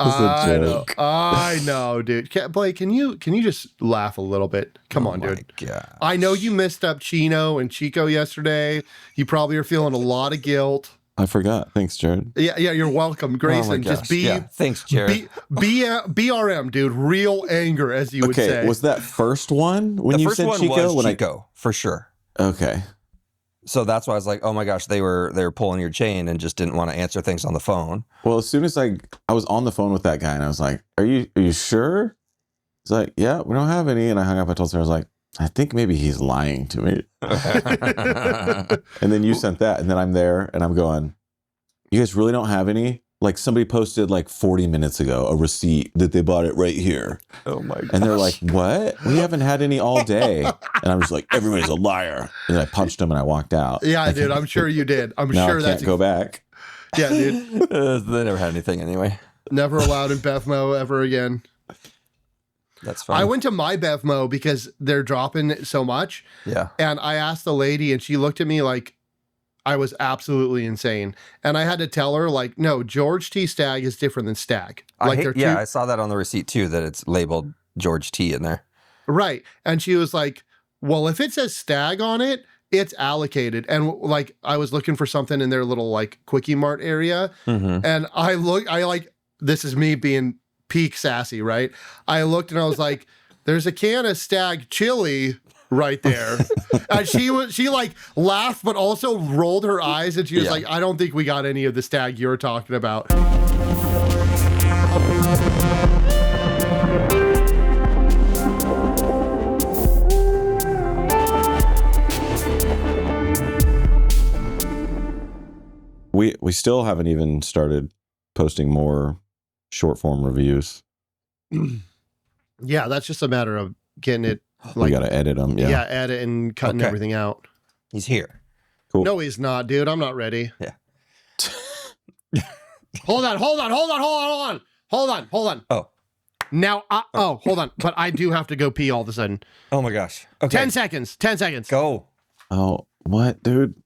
It's a joke. I know, dude. Blake, can you just laugh a little bit? Come on, dude. Gosh. I know you messed up Chino and Chico yesterday. You probably are feeling a lot of guilt. I forgot. Thanks, Jared. Yeah, you're welcome, Grayson. Just be, thanks, Jared. BRM, dude. Real anger, as you would say. Okay, was that first one when The you first said one Chico? was Chico, for sure. Okay. So that's why I was like, oh my gosh, they were pulling your chain and just didn't want to answer things on the phone. Well, as soon as I was on the phone with that guy and I was like, are you sure? He's like, yeah, we don't have any. And I hung up. I told Sarah, I was like, I think maybe he's lying to me. And then you sent that. And then I'm there and I'm going, you guys really don't have any? Like somebody posted like 40 minutes ago a receipt that they bought it right here. Oh my god. And they're like, what? We haven't had any all day. And I'm just like, everybody's a liar. And then I punched him and I walked out. Yeah, dude. I'm sure you did. I'm now sure I that's can't go back. Yeah, dude. They never had anything anyway. Never allowed in Bevmo ever again. That's fine. I went to my Bevmo because they're dropping so much. Yeah. And I asked the lady and she looked at me like I was absolutely insane. And I had to tell her, like, no, George T. Stagg is different than Stagg. Like I saw that on the receipt too, that it's labeled George T in there. Right. And she was like, well, if it says Stagg on it, it's allocated. And like, I was looking for something in their little like Quickie Mart area. Mm-hmm. And this is me being peak sassy, right? I looked and I was like, there's a can of Stagg chili right there. And she like laughed, but also rolled her eyes. And she was like, I don't think we got any of the Stagg you're talking about. We still haven't even started posting more short form reviews. Yeah, that's just a matter of getting it. We got to edit them. Yeah, edit and cutting everything out. He's here. Cool. No, he's not, dude. I'm not ready. Yeah. Hold on. Oh. Now, hold on. But I do have to go pee all of a sudden. Oh my gosh. Okay. 10 seconds. Go. Oh, what, dude?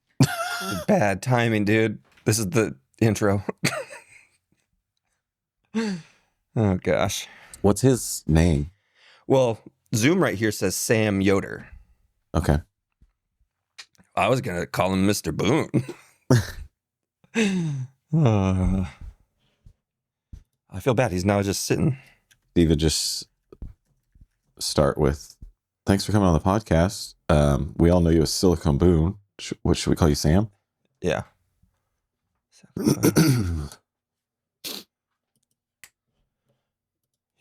Bad timing, dude. This is the intro. Oh gosh. What's his name? Well, Zoom right here says Sam Yoder. Okay. I was going to call him Mr. Boone. I feel bad. He's now just sitting. Steve, just start with, thanks for coming on the podcast. We all know you as Silicone Boone. What should we call you, Sam? Yeah.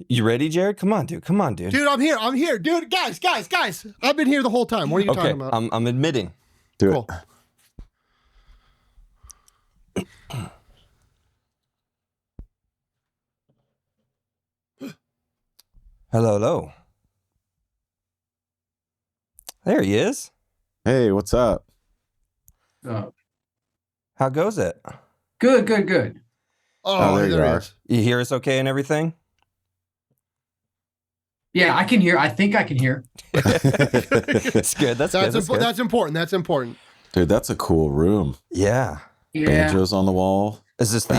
You ready, Jared? Come on, dude. Dude, I'm here. Dude, guys. I've been here the whole time. What are you talking about? I'm admitting. Do it. Hello. There he is. Hey, what's up? How goes it? Good. Oh, there you are. You hear us okay and everything? Yeah, I can hear. I think I can hear. That's good. That's important. Dude, that's a cool room. Yeah. Banjos on the wall. Is this the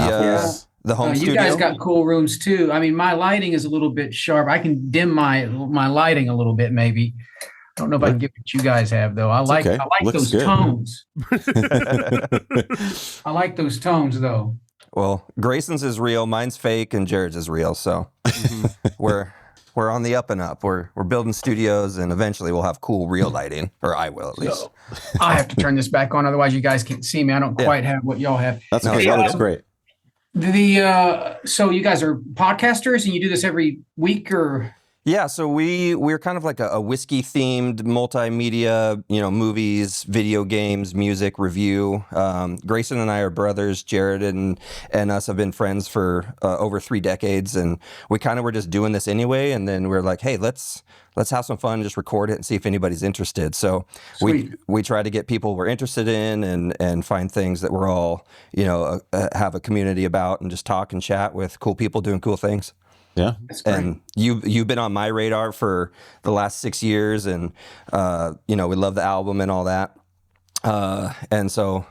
home studio? You guys got cool rooms too. I mean, my lighting is a little bit sharp. I can dim my lighting a little bit, maybe. I don't know if I can get what you guys have though. I like those tones. I like those tones though. Well, Grayson's is real, mine's fake, and Jared's is real. So we're on the up and up. We're building studios, and eventually we'll have cool real lighting, or I will at least. So, I have to turn this back on, otherwise you guys can't see me. I don't quite have what y'all have. That's okay. That looks great. So you guys are podcasters, and you do this every week, or? Yeah, so we're kind of like a whiskey themed multimedia, movies, video games, music review. Grayson and I are brothers. Jared and us have been friends for over 3 decades, and we kind of were just doing this anyway. And then we're like, hey, let's have some fun, just record it and see if anybody's interested. So we try to get people we're interested in and find things that we're all have a community about, and just talk and chat with cool people doing cool things. Yeah. And you've been on my radar for the last 6 years, and we love the album and all that. And so,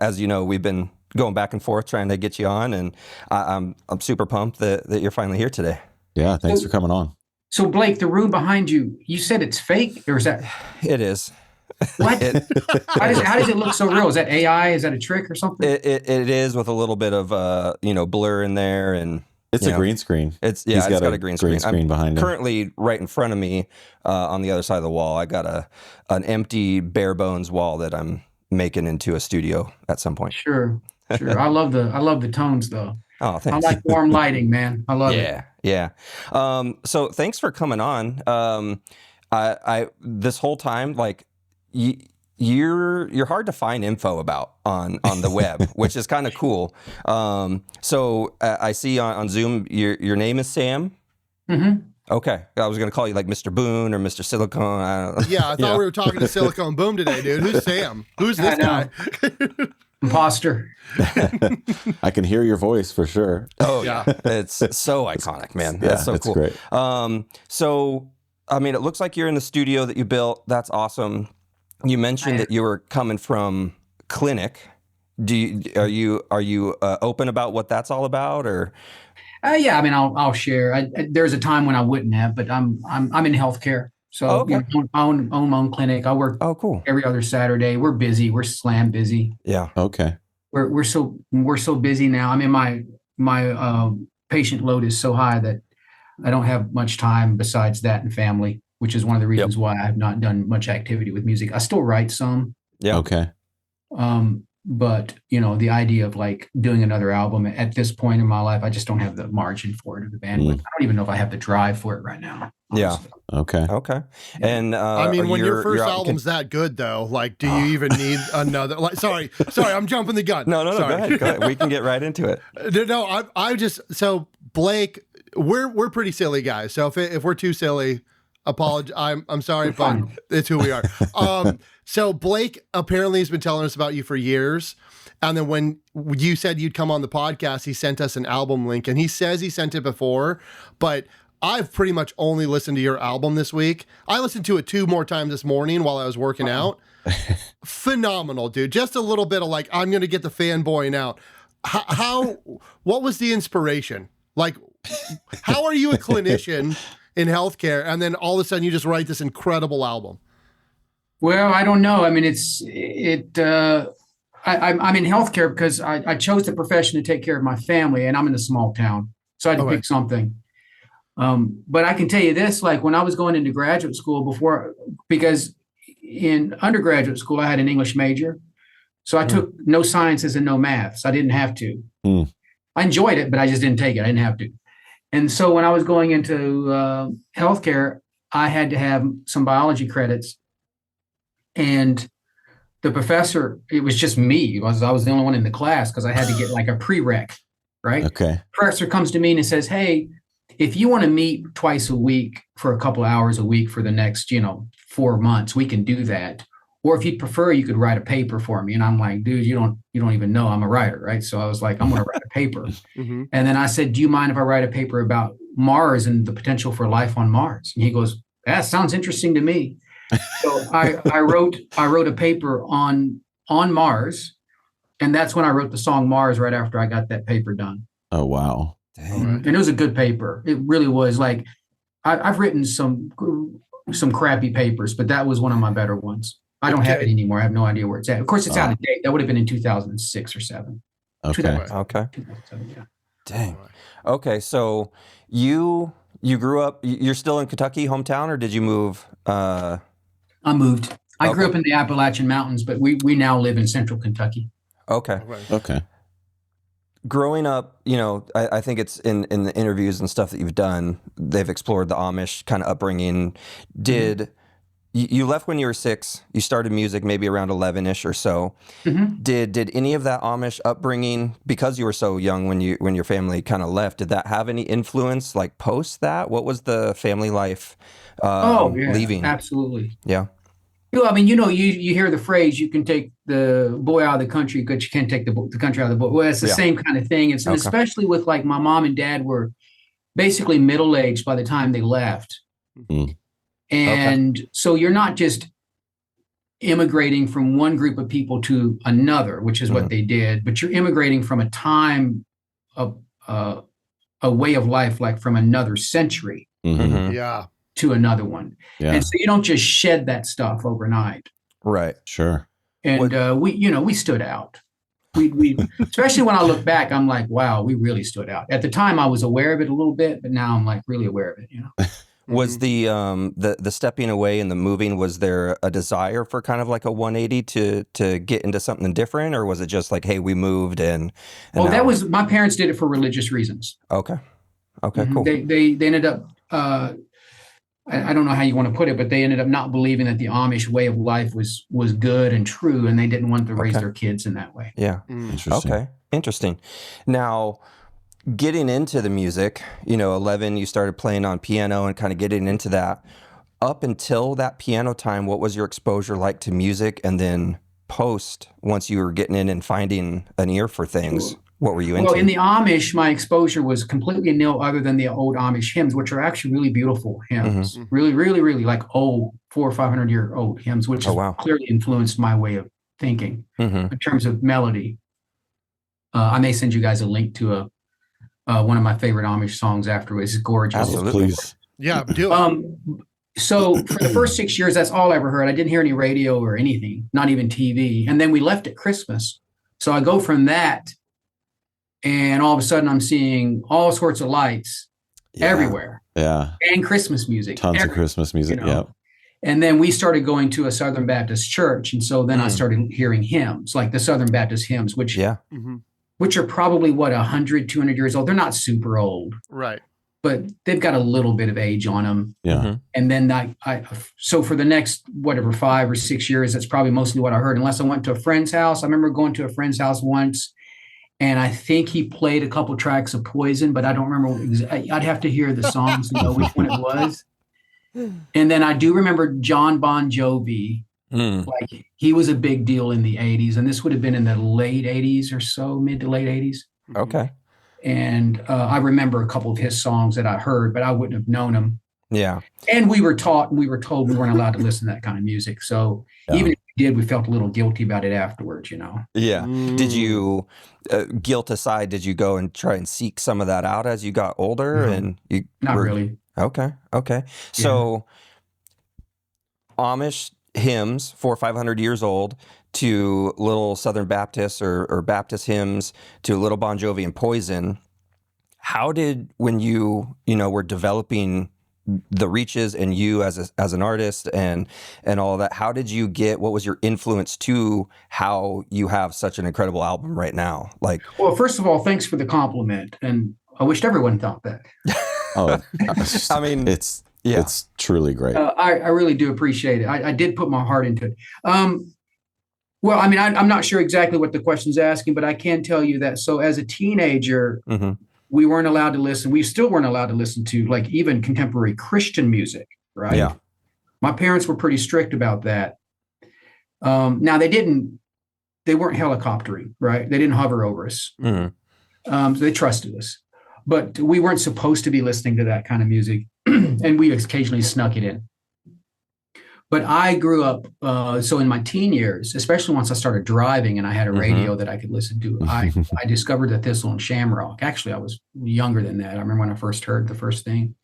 as you know, we've been going back and forth trying to get you on, and I'm super pumped that you're finally here today. Yeah, thanks for coming on. So Blake, the room behind you, you said it's fake, or is that? It is. What? How does it look so real? Is that AI? Is that a trick or something? It is, with a little bit of blur in there, and it's a green screen. It's got a green screen behind it. Currently, right in front of me, on the other side of the wall, I got an empty bare bones wall that I'm making into a studio at some point. Sure. I love the tones though. Oh, thanks. I like warm lighting, man. I love it. Yeah. So thanks for coming on. I this whole time, like, you're hard to find info about on the web, which is kind of cool. So I see on Zoom your name is Sam. Mm-hmm. Okay, I was gonna call you like Mr. Boone or Mr. Silicone. I don't know. Yeah, I thought we were talking to Silicone Boone today, dude. Who's Sam? Who's this guy? Imposter. I can hear your voice for sure. Oh yeah, it's so iconic, man. Yeah, That's so cool. Great. So I mean, it looks like you're in the studio that you built. That's awesome. You mentioned that you were coming from clinic. Are you open about what that's all about, or? Yeah, I mean, I'll share. There's a time when I wouldn't have, but I'm in healthcare, so I own my own clinic. I work. Oh, cool. Every other Saturday. We're busy. We're slam busy. Yeah. Okay. We're so busy now. I mean, my patient load is so high that I don't have much time besides that and family, which is one of the reasons why I have not done much activity with music. I still write some. Yeah. Okay. But the idea of like doing another album at this point in my life, I just don't have the margin for it or the bandwidth. I don't even know if I have the drive for it right now. Honestly. Yeah. Okay. Yeah. And I mean, when your first album's that good, though, like, do you even need another? Like, sorry, I'm jumping the gun. No. Go ahead. We can get right into it. No, I just so Blake, we're pretty silly guys. So if we're too silly, apologize. I'm sorry, but it's who we are. So Blake apparently has been telling us about you for years. And then when you said you'd come on the podcast, he sent us an album link, and he says he sent it before, but I've pretty much only listened to your album this week. I listened to it 2 more times this morning while I was working out. Phenomenal, dude. Just a little bit of like, I'm going to get the fanboying out. What was the inspiration? Like, how are you a clinician in healthcare, and then all of a sudden you just write this incredible album? Well, I don't know. I mean, I'm in healthcare because I chose the profession to take care of my family, and I'm in a small town, so I had to pick something. But I can tell you this: like when I was going into graduate school because in undergraduate school I had an English major, so I took no sciences and no maths. I didn't have to. I enjoyed it, but I just didn't take it. I didn't have to. And so when I was going into healthcare, I had to have some biology credits. And the professor, it was just me. I was the only one in the class because I had to get like a prereq, right? Okay. Professor comes to me and says, hey, if you want to meet twice a week for a couple of hours a week for the next, 4 months, we can do that. Or if you'd prefer, you could write a paper for me. And I'm like, dude, you don't even know I'm a writer, right? So I was like, I'm going to write a paper. And then I said, do you mind if I write a paper about Mars and the potential for life on Mars? And he goes, that sounds interesting to me. So I wrote a paper on Mars, and that's when I wrote the song Mars right after I got that paper done. Oh wow. Dang. And it was a good paper. It really was. Like I've written some crappy papers, but that was one of my better ones. I don't have it anymore. I have no idea where it's at. Of course, it's out of date. That would have been in 2006 or 7. Okay. 2007, yeah. Dang. Okay, so you grew up. You're still in Kentucky, hometown, or did you move? I moved. I grew up in the Appalachian Mountains, but we now live in central Kentucky. Okay. Okay. Growing up, I think it's in the interviews and stuff that you've done, they've explored the Amish kind of upbringing. You left when you were 6. You started music maybe around 11-ish or so. Did any of that Amish upbringing, because you were so young when your family kind of left, did that have any influence like post that? What was the family life leaving? Absolutely. Yeah. I mean, you hear the phrase, you can take the boy out of the country, but you can't take the country out of the boy. Well, it's the same kind of thing. And especially with like my mom and dad were basically middle-aged by the time they left. And so you're not just immigrating from one group of people to another, which is what they did. But you're immigrating from a time of a way of life, like from another century Yeah. to another one. Yeah. And so you don't just shed that stuff overnight. Right. Sure. And we stood out. We especially when I look back, I'm like, wow, we really stood out. At the time, I was aware of it a little bit, but now I'm like really aware of it. You know. Was the stepping away and the moving, was there a desire for kind of like a 180 to get into something different, or was it just like, hey, we moved and Well, now... that was, my parents did it for religious reasons. Okay, cool. They ended up I don't know how you want to put it, but they ended up not believing that the Amish way of life was good and true, and they didn't want to raise their kids in that way. Yeah. Interesting. Okay. Interesting. Now, getting into the music, 11, you started playing on piano and kind of getting into that. Up until that piano time, what was your exposure like to music? And then post, once you were getting in and finding an ear for things, Sure. What were you into? Well, in the Amish, my exposure was completely nil, other than the old Amish hymns, which are actually really beautiful hymns. Really, really, really like old 400 or 500-year-old hymns, which has clearly influenced my way of thinking in terms of melody. I may send you guys a link to one of my favorite Amish songs afterwards. It's gorgeous. Absolutely. Please. Yeah, do it. So for the first 6 years, that's all I ever heard. I didn't hear any radio or anything, not even TV. And then we left at Christmas. So I go from that, and all of a sudden I'm seeing all sorts of lights everywhere. Yeah. And Christmas music. Tons of Christmas music. Yeah. And then we stared going to a Southern Baptist church. And so then I started hearing hymns, like the Southern Baptist hymns, which are probably 100, 200 years old. They're not super old. Right. But they've got a little bit of age on them. Yeah. And then so for the next, 5 or 6 years, that's probably mostly what I heard, unless I went to a friend's house. I remember going to a friend's house once, and I think he played a couple tracks of Poison, but I don't remember. I'd have to hear the songs to know which one it was. And then I do remember John Bon Jovi. Like, he was a big deal in the 80s, and this would have been in the late 80s or so, mid to late 80s. Okay. And I remember a couple of his songs that I heard, but I wouldn't have known them. Yeah. And we were told we weren't allowed to listen to that kind of music. So even if we did, we felt a little guilty about it afterwards, Yeah. Did you, guilt aside, did you go and try and seek some of that out as you got older? And you Not really. Okay. So Amish hymns, 400 or 500 years old, to little Southern Baptist or Baptist hymns, to little Bon Jovi and Poison. How did, when you were developing the reaches and you as an artist and all of that, how did you what was your influence to how you have such an incredible album right now? Like, well, first of all, thanks for the compliment, and I wished everyone thought that. Oh, I mean, it's truly great. I really do appreciate it. I did put my heart into it. Well, I mean, I'm not sure exactly what the question's asking, but I can tell you that. So as a teenager, we weren't allowed to listen. We still weren't allowed to listen to, like, even contemporary Christian music, right? Yeah. My parents were pretty strict about that. Now they weren't helicoptering, right? They didn't hover over us. So they trusted us, but we weren't supposed to be listening to that kind of music. And we occasionally snuck it in. But I grew up, so in my teen years, especially once I started driving and I had a radio that I could listen to, I discovered the Thistle and Shamrock. Actually, I was younger than that. I remember when I first heard the first thing.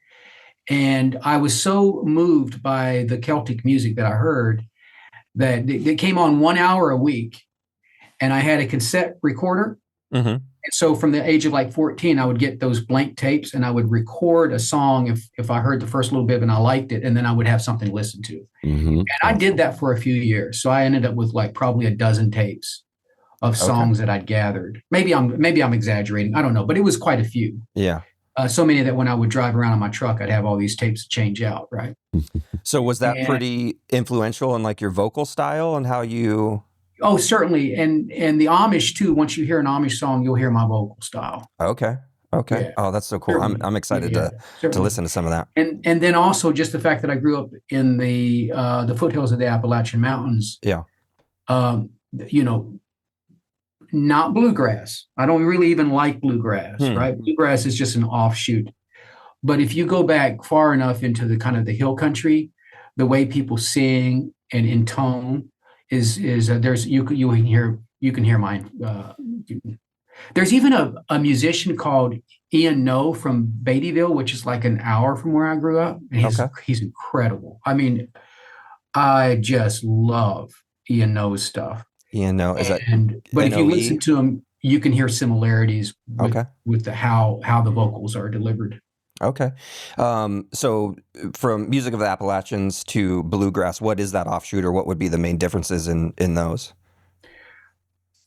And I was so moved by the Celtic music that I heard that they came on 1 hour a week. And I had a cassette recorder. And so from the age of like 14, I would get those blank tapes and I would record a song if I heard the first little bit and I liked it, and then I would have something to listen to. And I did that for a few years. So I ended up with like probably a dozen tapes of songs that I'd gathered. Maybe I'm exaggerating. I don't know, but it was quite a few. Yeah. So many that when I would drive around in my truck, I'd have all these tapes to change out, right? So was that pretty influential in like your vocal style and how you... Oh, certainly. And the Amish too, once you hear an Amish song, you'll hear my vocal style. Okay. Yeah. Oh, that's so cool. Certainly. I'm excited to listen to some of that. And then also just the fact that I grew up in the foothills of the Appalachian Mountains. Yeah. Not bluegrass. I don't really even like bluegrass, right? Bluegrass is just an offshoot. But if you go back far enough into the kind of the hill country, the way people sing and intone, there's you can hear my there's even a musician called Ian Noe from Beattyville, which is like an hour from where I grew up. And he's incredible. I mean, I just love Ian Noe's stuff. Ian Noe, is that? But if you listen to him, you can hear similarities with how the vocals are delivered. Okay. So from music of the Appalachians to bluegrass, what is that offshoot, or what would be the main differences in those?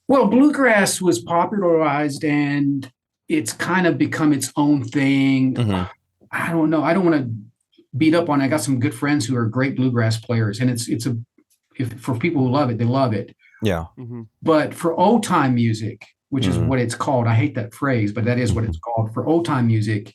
Well, bluegrass was popularized and it's kind of become its own thing. Mm-hmm. I don't know. I don't want to beat up on it. I got some good friends who are great bluegrass players, and for people who love it, they love it. Yeah. Mm-hmm. But for old time music, which is what it's called, I hate that phrase, but that is what it's called. For old time music,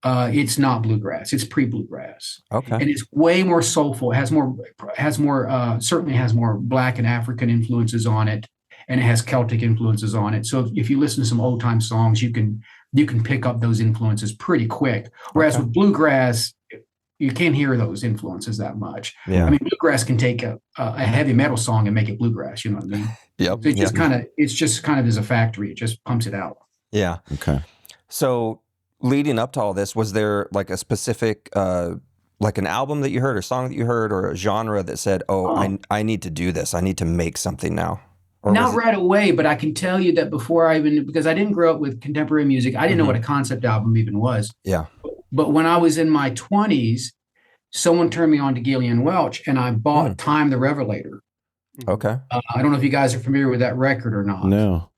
it's not bluegrass. It's pre-bluegrass. Okay. And it's way more soulful. It certainly has more Black and African influences on it, and it has Celtic influences on it. So if you listen to some old time songs, you can pick up those influences pretty quick. Whereas with bluegrass, you can't hear those influences that much. Yeah. I mean, bluegrass can take a heavy metal song and make it bluegrass. You know what I mean? Yep. So it's just kind of as a factory. It just pumps it out. Yeah. Okay. So leading up to all this, was there like a specific, like an album that you heard, or song that you heard, or a genre that said, I need to do this. I need to make something now? Or not right away, but I can tell you that because I didn't grow up with contemporary music, I didn't know what a concept album even was. Yeah. But when I was in my 20s, someone turned me on to Gillian Welch, and I bought Time the Revelator. Okay. I don't know if you guys are familiar with that record or not. No.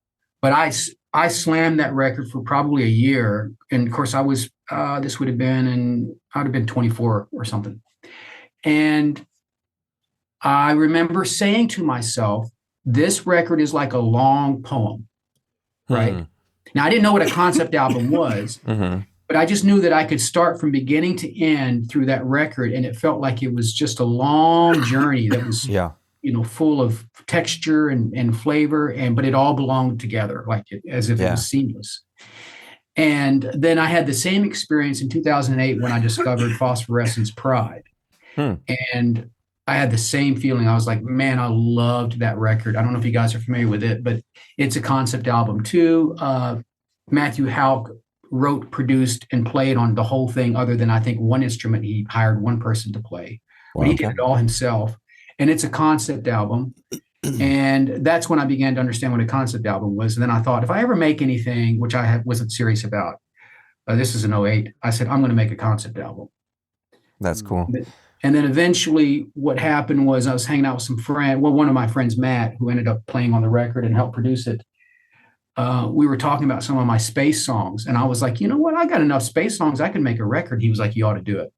But I slammed that record for probably a year. And of course, I was, this would have been, I would have been 24 or something. And I remember saying to myself, this record is like a long poem, right? Now, I didn't know what a concept album was, but I just knew that I could start from beginning to end through that record. And it felt like it was just a long journey that was, full of texture and flavor, but it all belonged together, as if it was seamless. And then I had the same experience in 2008 when I discovered Phosphorescence Pride. And I had the same feeling. I was like, man, I loved that record. I don't know if you guys are familiar with it, but it's a concept album too. Matthew Houck wrote, produced, and played on the whole thing, other than I think one instrument. He hired one person to play, but he did it all himself. And it's a concept album. And that's when I began to understand what a concept album was. And then I thought, if I ever make anything, which I wasn't serious about, this is in 2008, I said, I'm going to make a concept album. That's cool. And then eventually what happened was I was hanging out with some friend, one of my friends, Matt, who ended up playing on the record and helped produce it. We were talking about some of my space songs. And I was like, you know what? I got enough space songs. I can make a record. He was like, you ought to do it.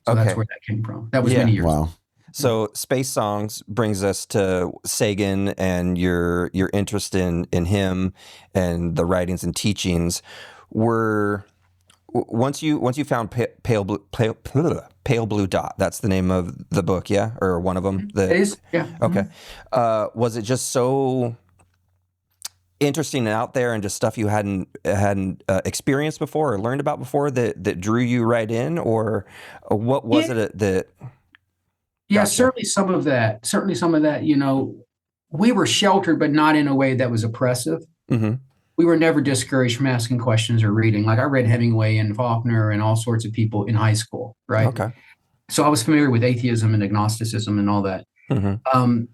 So that's where that came from. That was many years ago. So space songs brings us to Sagan and your interest in him and the writings and teachings. Once you found Pale Blue Dot, that's the name of the book, yeah, or one of them. It is, yeah. Okay. Was it just so interesting and out there, and just stuff you hadn't experienced before or learned about before that drew you right in, or what was it that? Yeah, certainly some of that. You know, we were sheltered, but not in a way that was oppressive. Mm-hmm. We were never discouraged from asking questions or reading. Like I read Hemingway and Faulkner and all sorts of people in high school, right? Okay. So I was familiar with atheism and agnosticism and all that. Mm-hmm.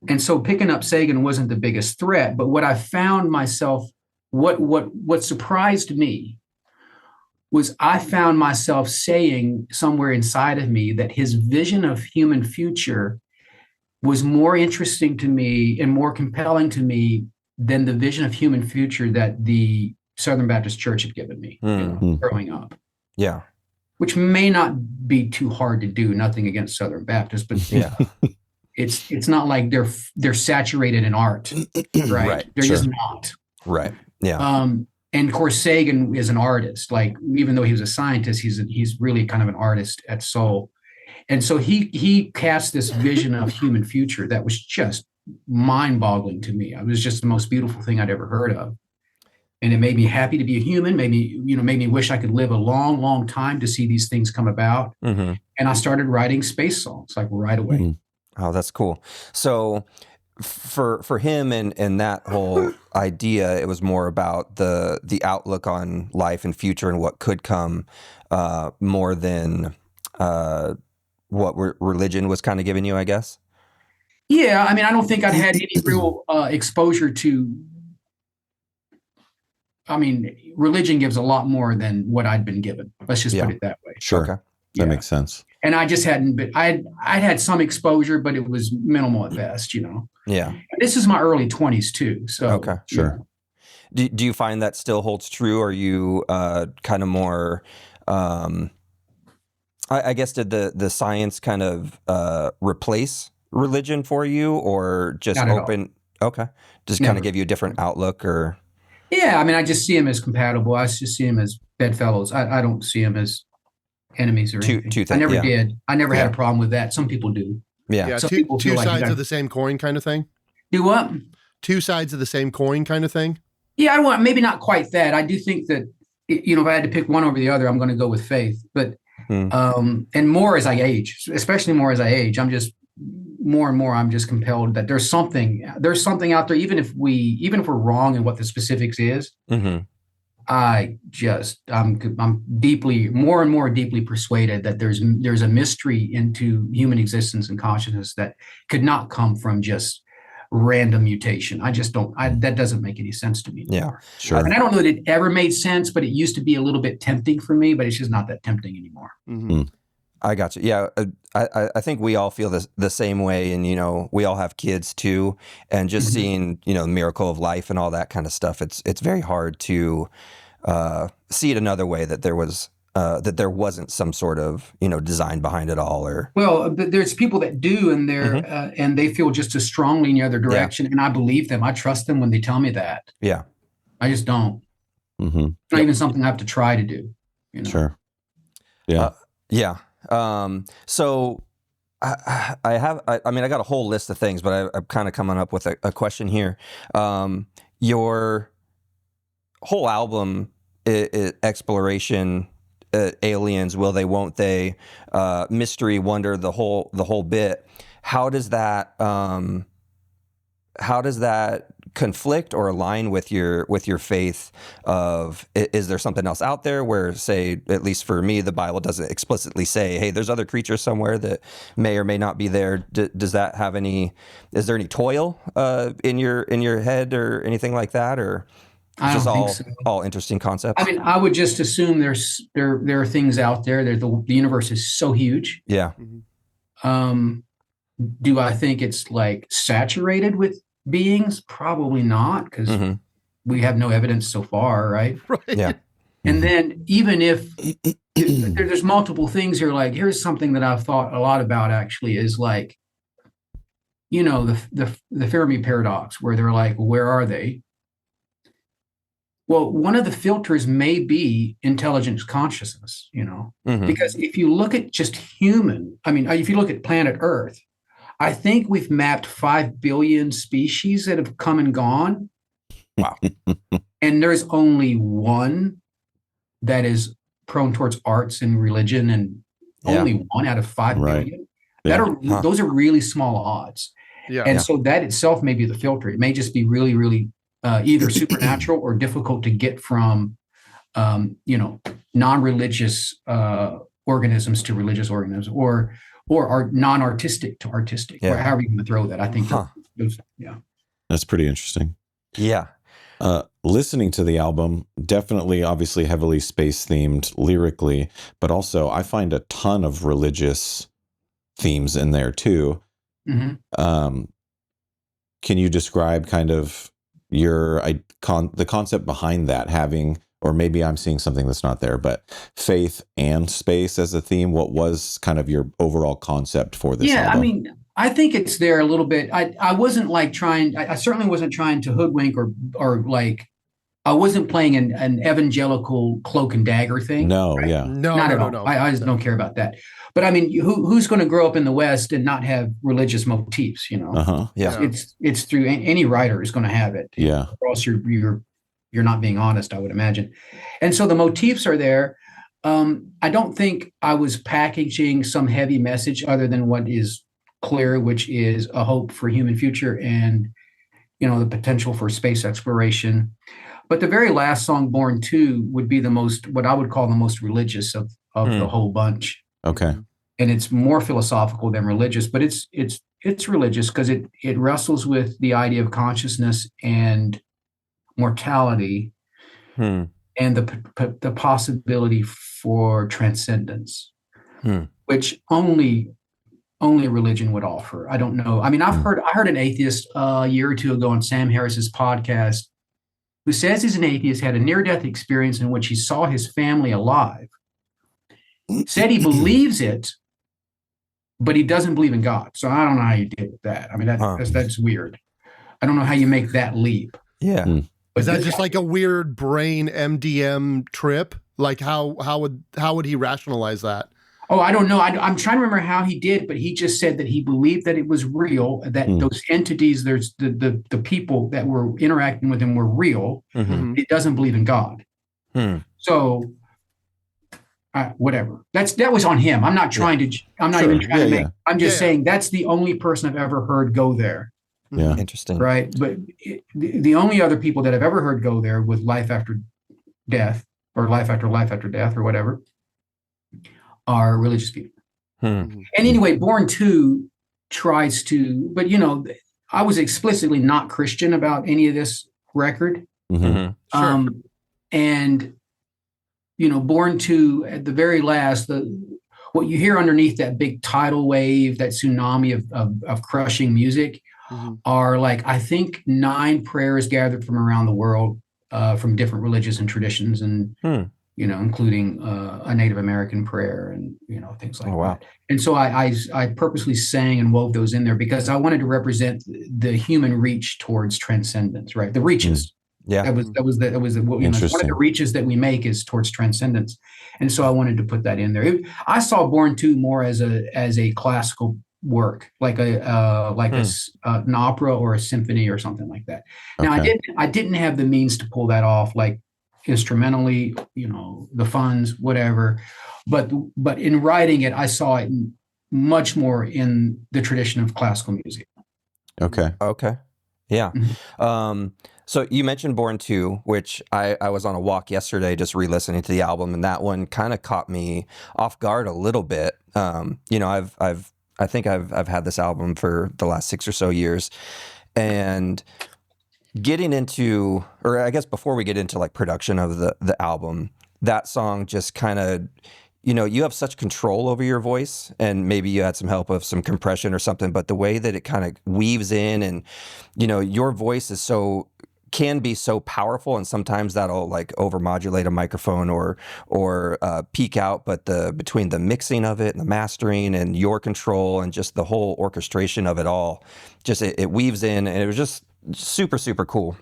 And so picking up Sagan wasn't the biggest threat. But what I found myself, what surprised me was I found myself saying somewhere inside of me that his vision of human future was more interesting to me and more compelling to me than the vision of human future that the Southern Baptist Church had given me growing up. Yeah. Which may not be too hard to do, nothing against Southern Baptists, but it's not like they're saturated in art, right? They're just not. Right. Yeah. And of course, Sagan is an artist. Like, even though he was a scientist, he's really kind of an artist at soul. And so he cast this vision of human future that was just mind-boggling to me. It was just the most beautiful thing I'd ever heard of. And it made me happy to be a human, made me wish I could live a long, long time to see these things come about. Mm-hmm. And I started writing space songs like right away. Oh, that's cool. So for him and that whole idea, it was more about the outlook on life and future and what could come, more than what religion was kind of giving you, I guess. Yeah, I mean, I don't think I'd had any real exposure to. I mean, religion gives a lot more than what I'd been given. Let's just put it that way. Sure. Okay. That makes sense. And I just hadn't been. I'd had some exposure, but it was minimal at best. Yeah. And this is my early 20s too. So okay, sure. Do you find that still holds true? Or are you kind of more? I guess did the science kind of replace religion for you, or just open? Okay, just kind of give you a different outlook, or. Yeah, I mean, I just see them as compatible. I just see them as bedfellows. I don't see them as enemies or anything. I never did. I never had a problem with that. Some people do. Yeah, Some two people feel like sides of the same coin kind of thing. Do what? Two sides of the same coin kind of thing. Yeah, I want maybe not quite that. I do think that if I had to pick one over the other, I'm going to go with faith. But and more as I age, especially more as I age, I'm just more and more. I'm just compelled that there's something out there. Even if we're wrong in what the specifics is, I'm deeply, more and more deeply persuaded that there's a mystery into human existence and consciousness that could not come from just random mutation. I just don't. That doesn't make any sense to me anymore. Yeah, sure. And I don't know that it ever made sense, but it used to be a little bit tempting for me. But it's just not that tempting anymore. I got you. Yeah, I think we all feel the same way, and we all have kids too, and just seeing the miracle of life and all that kind of stuff. It's very hard to see it another way, that there wasn't some sort of design behind it all, or there's people that do, and and they feel just as strongly in the other direction, and I believe them. I trust them when they tell me that. Yeah, I just don't. It's not even something I have to try to do. Sure. Yeah. Yeah. So I got a whole list of things, but I'm kind of coming up with a question here. Your whole album, exploration, aliens, will they, won't they, mystery, wonder, the whole bit. How does that conflict or align with your faith of, is there something else out there where, say, at least for me, the Bible doesn't explicitly say, hey, there's other creatures somewhere that may or may not be there. Does that have is there any toil in your head or anything like that, or just all interesting concepts? I mean, I would just assume there are things out there. The universe is so huge. Yeah. Do I think it's like saturated with beings? Probably not, because we have no evidence so far, right? Yeah. And then even if there's multiple things here, like here's something that I've thought a lot about actually, is like, the Fermi paradox, where they're like, where are they? Well, one of the filters may be intelligence consciousness, because if you look at just if you look at planet Earth, I think we've mapped 5 billion species that have come and gone. Wow. And there's only one that is prone towards arts and religion, and only one out of 5 billion. Those are really small odds. Yeah. And so that itself may be the filter. It may just be really, really either supernatural or difficult to get from, non-religious organisms to religious organisms, or are non-artistic to artistic, or however you can throw that. I think that's pretty interesting. Yeah. Listening to the album, definitely, obviously heavily space themed lyrically, but also I find a ton of religious themes in there too. Can you describe kind of the concept behind that, having, or maybe I'm seeing something that's not there, but faith and space as a theme? What was kind of your overall concept for this album? I mean, I think it's there a little bit. I wasn't like I certainly wasn't trying to hoodwink or like, I wasn't playing an evangelical cloak and dagger thing. No, right? yeah. Not at all. I just don't care about that. But I mean, who's going to grow up in the West and not have religious motifs, Yeah. It's through any writer is going to have it. Yeah. Or else you're not being honest, I would imagine. And so the motifs are there. I don't think I was packaging some heavy message other than what is clear, which is a hope for human future and, the potential for space exploration. But the very last song, Born 2, would be what I would call the most religious of the whole bunch. Okay. And it's more philosophical than religious, but it's religious because it wrestles with the idea of consciousness and mortality and the possibility for transcendence, which only religion would offer. I don't know. I mean, I heard an atheist a year or two ago on Sam Harris's podcast who says he's an atheist, had a near-death experience in which he saw his family alive, said he believes it, but he doesn't believe in God. So I don't know how you deal with that. I mean, that's weird. I don't know how you make that leap. Yeah. Is that just like a weird brain MDM trip? Like how would he rationalize that? Oh, I don't know. I'm trying to remember how he did, but he just said that he believed that it was real, that those entities, there's the people that were interacting with him were real. He doesn't believe in God. So whatever. That was on him. I'm not trying to. I'm not even trying to make. I'm just saying that's the only person I've ever heard go there. Yeah, interesting. Right, but the only other people that I've ever heard go there with life after death or life after death or whatever are religious people. And anyway, Born 2 tries to, but I was explicitly not Christian about any of this record. And Born 2 at the very last, what you hear underneath that big tidal wave, that tsunami of crushing music are like, I think 9 prayers gathered from around the world, from different religions and traditions, and including a Native American prayer and things like that. And so I purposely sang and wove those in there because I wanted to represent the human reach towards transcendence, right? The reaches. Yeah, that was one of the reaches that we make is towards transcendence, and so I wanted to put that in there. I saw Born 2 more as a classical work, like an opera or a symphony or something like that. Now I didn't have the means to pull that off, like instrumentally, the funds, whatever. But in writing it, I saw it much more in the tradition of classical music. Okay. Yeah. So you mentioned Born 2, which I was on a walk yesterday just re-listening to the album, and that one kind of caught me off guard a little bit. I think I've had this album for the last 6 or so years, and getting into, or I guess before we get into like production of the album, that song just kind of, you have such control over your voice, and maybe you had some help of some compression or something, but the way that it kind of weaves in, and your voice can be so powerful, and sometimes that'll like overmodulate a microphone or peak out, but between the mixing of it and the mastering and your control and just the whole orchestration of it all, just it weaves in, and it was just super, super cool.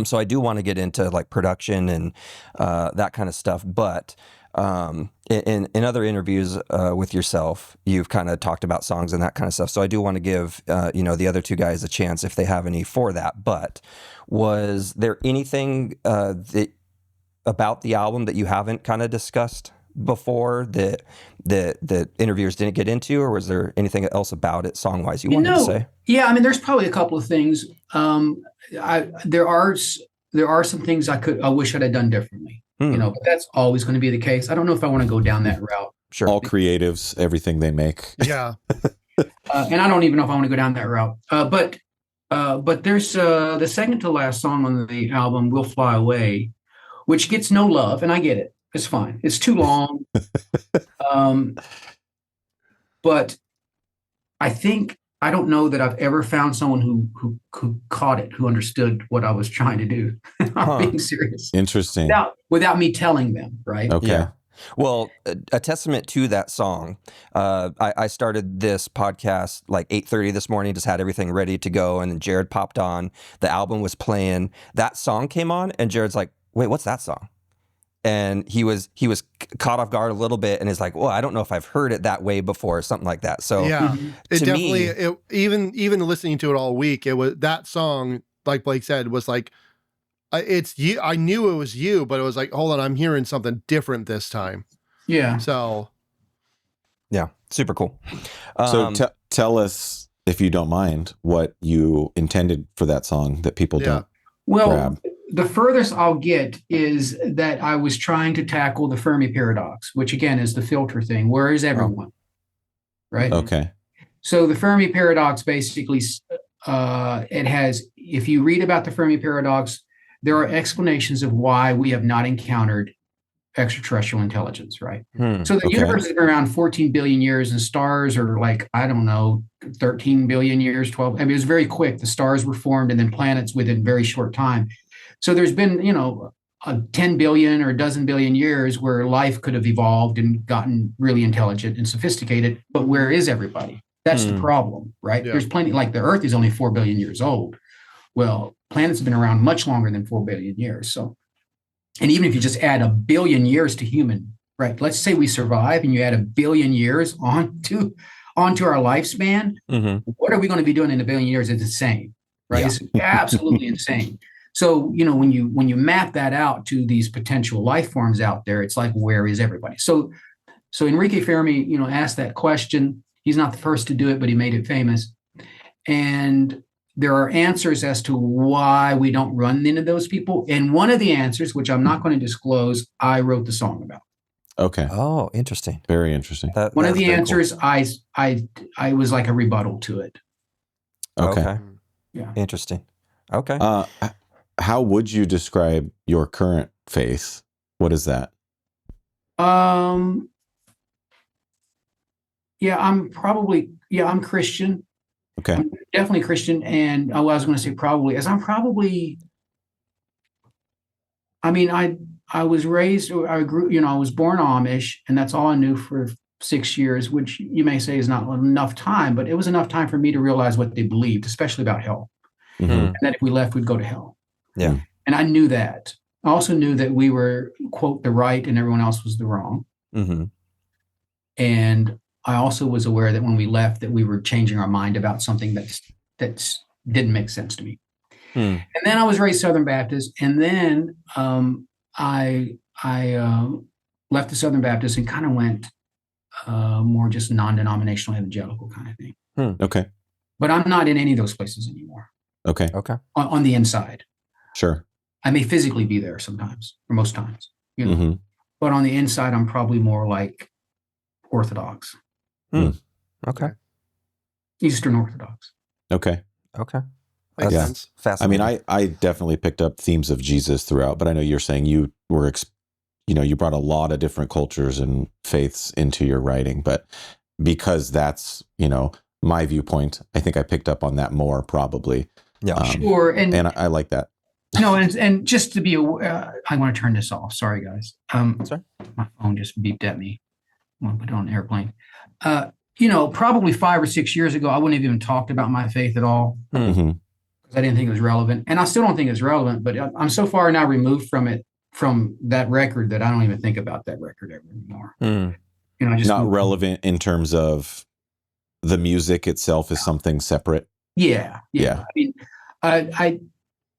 So I do want to get into like production and that kind of stuff, but in other interviews with yourself, you've kind of talked about songs and that kind of stuff. So I do want to give the other two guys a chance if they have any for that. But was there anything about the album that you haven't kind of discussed before that the interviewers didn't get into, or was there anything else about it song wise you wanted to say? Yeah, I mean, there's probably a couple of things. There are some things I wish I'd have done differently. But that's always going to be the case. I don't know if I want to go down that route. Sure. All creatives, everything they make. Yeah. And I don't even know if I want to go down that route. But there's the second to last song on the album, We'll Fly Away, which gets no love, and I get it. It's fine. It's too long. But I don't know that I've ever found someone who caught it, who understood what I was trying to do. I'm being serious. Interesting. Without me telling them, right? Okay. Yeah. Well, a testament to that song. I started this podcast like 8:30 this morning, just had everything ready to go, and then Jared popped on. The album was playing. That song came on, and Jared's like, "Wait, what's that song?" And he was caught off guard a little bit, and is like, "Well, I don't know if I've heard it that way before," or something like that. So yeah, it definitely. Even listening to it all week, it was that song. Like Blake said, was like, it's you. I knew it was you, but it was like, hold on, I'm hearing something different this time. Yeah. So. Yeah. Super cool. So tell us, if you don't mind, what you intended for that song that people don't grab. The furthest I'll get is that I was trying to tackle the Fermi paradox, which again is the filter thing. Where is everyone? Right. Okay. So the Fermi paradox basically, it has, if you read about the Fermi paradox, there are explanations of why we have not encountered extraterrestrial intelligence, right? So the universe has been around 14 billion years and stars are like, I don't know, 13 billion years, 12. I mean, it was very quick. The stars were formed and then planets within very short time. So there's been, a 10 billion or a dozen billion years where life could have evolved and gotten really intelligent and sophisticated. But where is everybody? That's the problem, right? Yeah. There's plenty, like the Earth is only 4 billion years old. Well, planets have been around much longer than 4 billion years. So, and even if you just add 1 billion years to human, right? Let's say we survive and you add 1 billion years onto our lifespan. What are we going to be doing in 1 billion years? It's insane, right? Yeah. It's absolutely insane. So, when you map that out to these potential life forms out there, it's like, where is everybody? So Enrique Fermi, asked that question. He's not the first to do it, but he made it famous. And there are answers as to why we don't run into those people. And one of the answers, which I'm not going to disclose, I wrote the song about. Okay. Oh, interesting. Very interesting. One of the answers, cool. I was like a rebuttal to it. Okay. Yeah. Interesting. Okay. How would you describe your current faith? What is that? I'm Christian. Okay. I'm definitely Christian. And I was going to say probably, as I'm probably, I was raised, I grew, I was born Amish, and that's all I knew for 6 years, which you may say is not enough time, but it was enough time for me to realize what they believed, especially about hell. And that if we left, we'd go to hell. Yeah. And I knew that. I also knew that we were, quote, the right and everyone else was the wrong. And I also was aware that when we left, that we were changing our mind about something that didn't make sense to me. And then I was raised Southern Baptist, and then I left the Southern Baptist and kind of went more just non-denominational evangelical kind of thing. Okay. But I'm not in any of those places anymore. Okay. On the inside. Sure. I may physically be there sometimes, or most times, but on the inside, I'm probably more like Orthodox. Okay. Eastern Orthodox. Okay. Makes sense. Fascinating. I mean, I definitely picked up themes of Jesus throughout, but I know you're saying you were, you brought a lot of different cultures and faiths into your writing, but because that's, my viewpoint, I think I picked up on that more probably. Yeah, sure. And I like that. No, and just to be aware, I want to turn this off. Sorry, guys. Sorry? My phone just beeped at me. I want to put it on airplane. Probably 5 or 6 years ago, I wouldn't have even talked about my faith at all because I didn't think it was relevant, and I still don't think it's relevant. But I'm so far now removed from that record that I don't even think about that record ever anymore. Just not relevant in terms of the music itself is something separate. Yeah. I mean,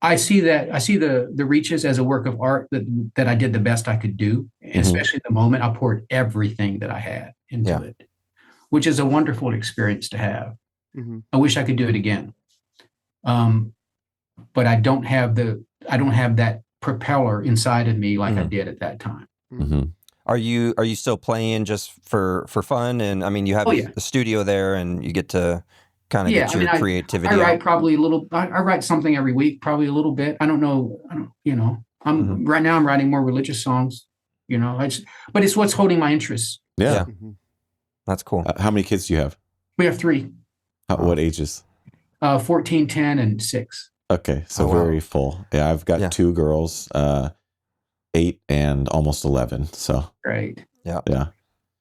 I see the Reaches as a work of art that I did the best I could do, and especially the moment I poured everything that I had into it, which is a wonderful experience to have. I wish I could do it again, but I don't have that propeller inside of me like I did at that time. Are you still playing just for fun? And I mean, you have a studio there, and you get to kind of get your creativity. I write probably a little. I write something every week, probably a little bit. I don't know. Right now I'm writing more religious songs. But it's what's holding my interest. Yeah. That's cool. How many kids do you have? We have 3. What ages? 14, 10, and 6. Okay, so very full. Yeah, I've got 2 girls, 8 and almost 11. So great. Yeah. They're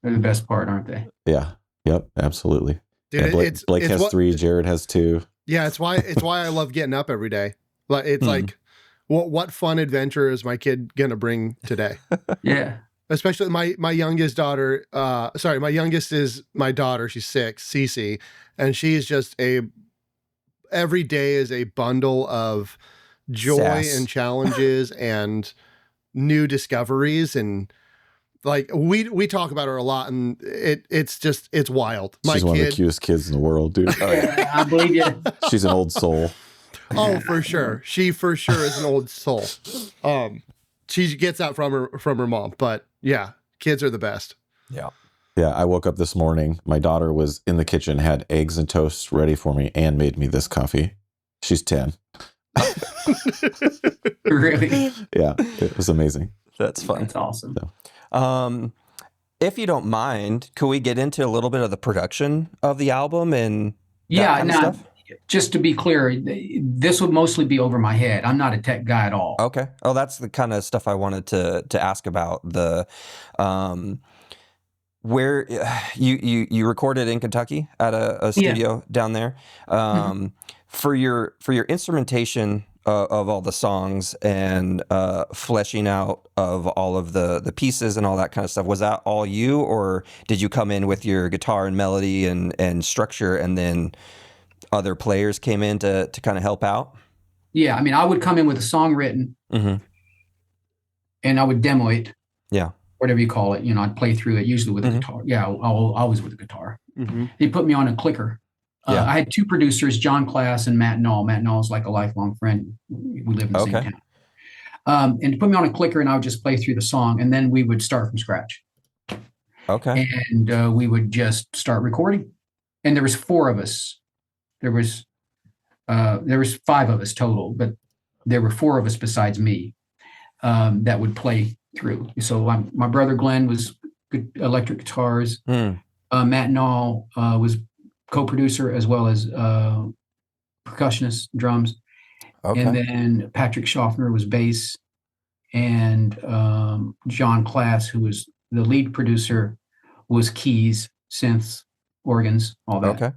the best part, aren't they? Yeah. Yep. Absolutely. Dude, Blake has 3. Jared has 2. Yeah, it's why I love getting up every day. Like it's like, what fun adventure is my kid gonna bring today? Yeah. Especially my youngest daughter. My youngest is my daughter. She's 6, Cece, and she's just every day is a bundle of joy and challenges and new discoveries, and like we talk about her a lot, and it's wild. She's one of the cutest kids in the world, dude. Yeah, I believe you. She's an old soul. Oh, for sure. She for sure is an old soul. She gets that from her mom, but yeah, kids are the best. Yeah. Yeah, I woke up this morning. My daughter was in the kitchen, had eggs and toast ready for me, and made me this coffee. She's 10. Really? Yeah, it was amazing. That's fun. That's awesome. So, if you don't mind, could we get into a little bit of the production of the album and that kind of stuff? Just to be clear, this would mostly be over my head. I'm not a tech guy at all. Okay. Oh, that's the kind of stuff I wanted to ask about. The where you recorded in Kentucky at a studio down there. For your instrumentation of all the songs and fleshing out of all of the pieces and all that kind of stuff, was that all you, or did you come in with your guitar and melody and structure, and then other players came in to kind of help out? Yeah, I mean, I would come in with a song written, and I would demo it. Yeah. Whatever you call it, I'd play through it, usually with a guitar. Yeah, always with a guitar. They put me on a clicker. I had two producers, John Class and Matt Knoll. Matt Knoll is like a lifelong friend. We live in the same town. And they put me on a clicker, and I would just play through the song, and then we would start from scratch. Okay. And we would just start recording. And there was 4 of us. There was 5 of us total, but there were 4 of us besides me that would play through. So my brother Glenn was good electric guitars. Matt Knoll was co-producer as well as percussionist, drums. Okay. And then Patrick Schaffner was bass, and John Class, who was the lead producer, was keys, synths, organs, all that. Okay.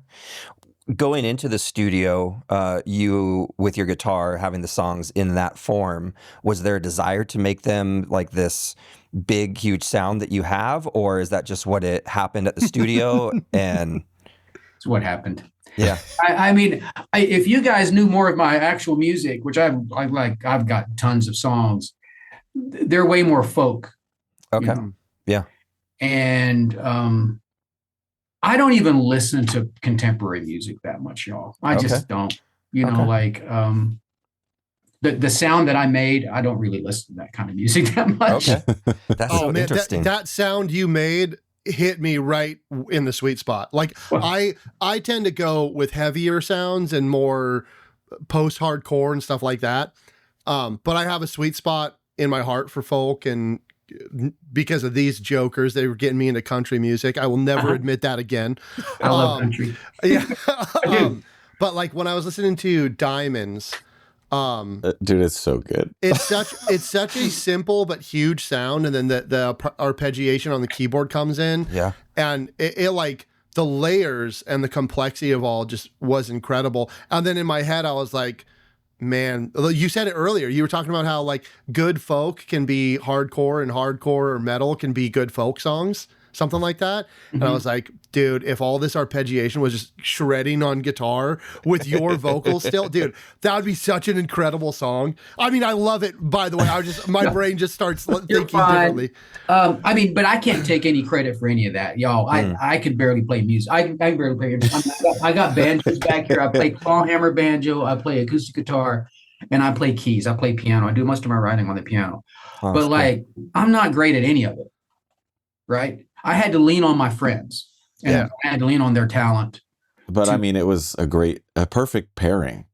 Going into the studio, you, with your guitar, having the songs in that form, was there a desire to make them like this big, huge sound that you have, or is that just what it happened at the studio? And it's what happened. Yeah. I mean, if you guys knew more of my actual music, which I've got tons of songs, they're way more folk. Okay. Yeah. And I don't even listen to contemporary music that much, y'all. I just don't. Like the sound that I made, I don't really listen to that kind of music that much. Okay. That's so interesting. That sound you made hit me right in the sweet spot. Like, I tend to go with heavier sounds and more post-hardcore and stuff like that. But I have a sweet spot in my heart for folk, and because of these jokers, they were getting me into country music. I will never admit that again. I love country. Yeah. But like when I was listening to Diamonds, dude, it's so good. It's such a simple but huge sound, and then the arpeggiation on the keyboard comes in. Yeah. And it like the layers and the complexity of all just was incredible. And then in my head, I was like, man, you said it earlier. You were talking about how like good folk can be hardcore, and hardcore or metal can be good folk songs, something like that. And I was like, dude, if all this arpeggiation was just shredding on guitar with your vocals still, dude, that would be such an incredible song. I mean, I love it, by the way. My brain just starts thinking differently. I mean, but I can't take any credit for any of that, y'all. I could barely play music. I can barely play. I got banjos back here. I play claw hammer banjo. I play acoustic guitar, and I play keys. I play piano. I do most of my writing on the piano. Oh, but like, I'm not great at any of it, right? I had to lean on my friends, and I had to lean on their talent. But I mean, it was a perfect pairing.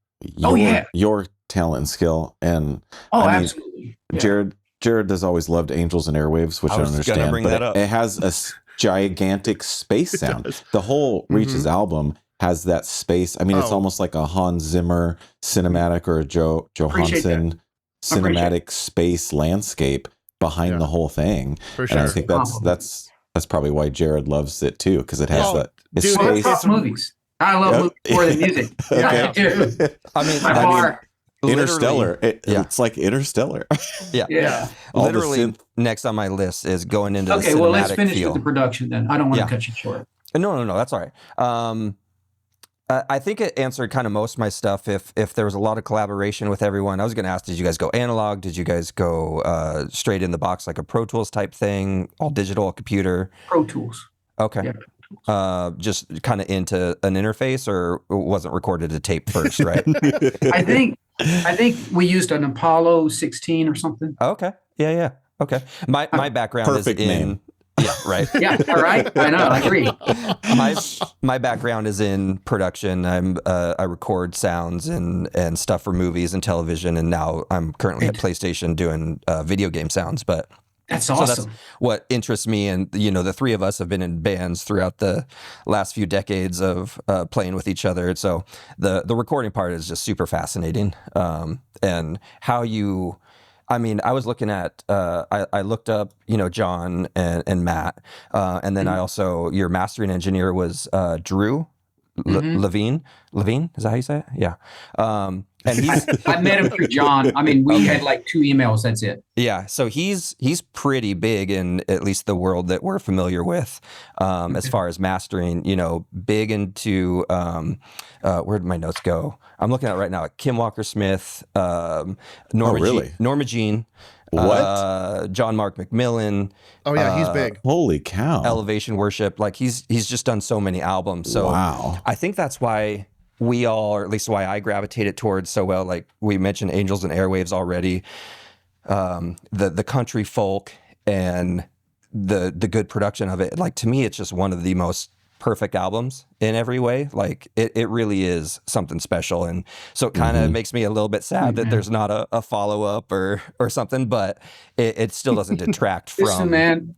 Your talent and skill, and absolutely. Yeah. Jared has always loved Angels and Airwaves, which I don't understand, but it has a gigantic space sound. The whole Reaches album has that space. I mean, it's almost like a Hans Zimmer cinematic or a Johansson cinematic space landscape behind the whole thing. For sure. And I think that's probably why Jared loves it too, because it has space. I love movies. I love movies more than music. Okay. I do. I mean, Interstellar. It's like Interstellar. Yeah. Literally, next on my list is going into the cinematic well, let's finish feel. with the production then. I don't want to cut you short. No, that's all right. I think it answered kind of most of my stuff. If there was a lot of collaboration with everyone, I was going to ask, did you guys go analog? Did you guys go straight in the box, like a Pro Tools type thing, all digital, computer? Pro Tools. Okay. Yeah. Just kind of into an interface, or wasn't recorded to tape first, right? I think we used an Apollo 16 or something. Okay. Yeah. Okay. My background Perfect is in name. Yeah, right. Yeah, all right. I know. I agree. My background is in production. I record sounds and stuff for movies and television, and now I'm currently at PlayStation doing video game sounds. But that's awesome. So that's what interests me, and the three of us have been in bands throughout the last few decades of playing with each other. So the recording part is just super fascinating, and how you. I mean, I was looking at, I looked up, John and Matt, and then I also, your mastering engineer was Drew Levine. Levine, is that how you say it? Yeah. And he's I met him through John. I mean, we had like 2 emails. That's it. Yeah. So he's pretty big in at least the world that we're familiar with, as far as mastering. Big into where did my notes go? I'm looking at it right now. Kim Walker-Smith, Norma Jean. What? John Mark McMillan. Oh yeah, he's big. Holy cow! Elevation Worship. Like he's just done so many albums. So wow. I think that's why we all, or at least why I gravitated towards so well. Like we mentioned, Angels and Airwaves already. The country folk and the good production of it. Like to me, it's just one of the most perfect albums in every way. Like it really is something special, and so it kind of makes me a little bit sad that there's not a follow-up or something, but it still doesn't detract from. Listen, man,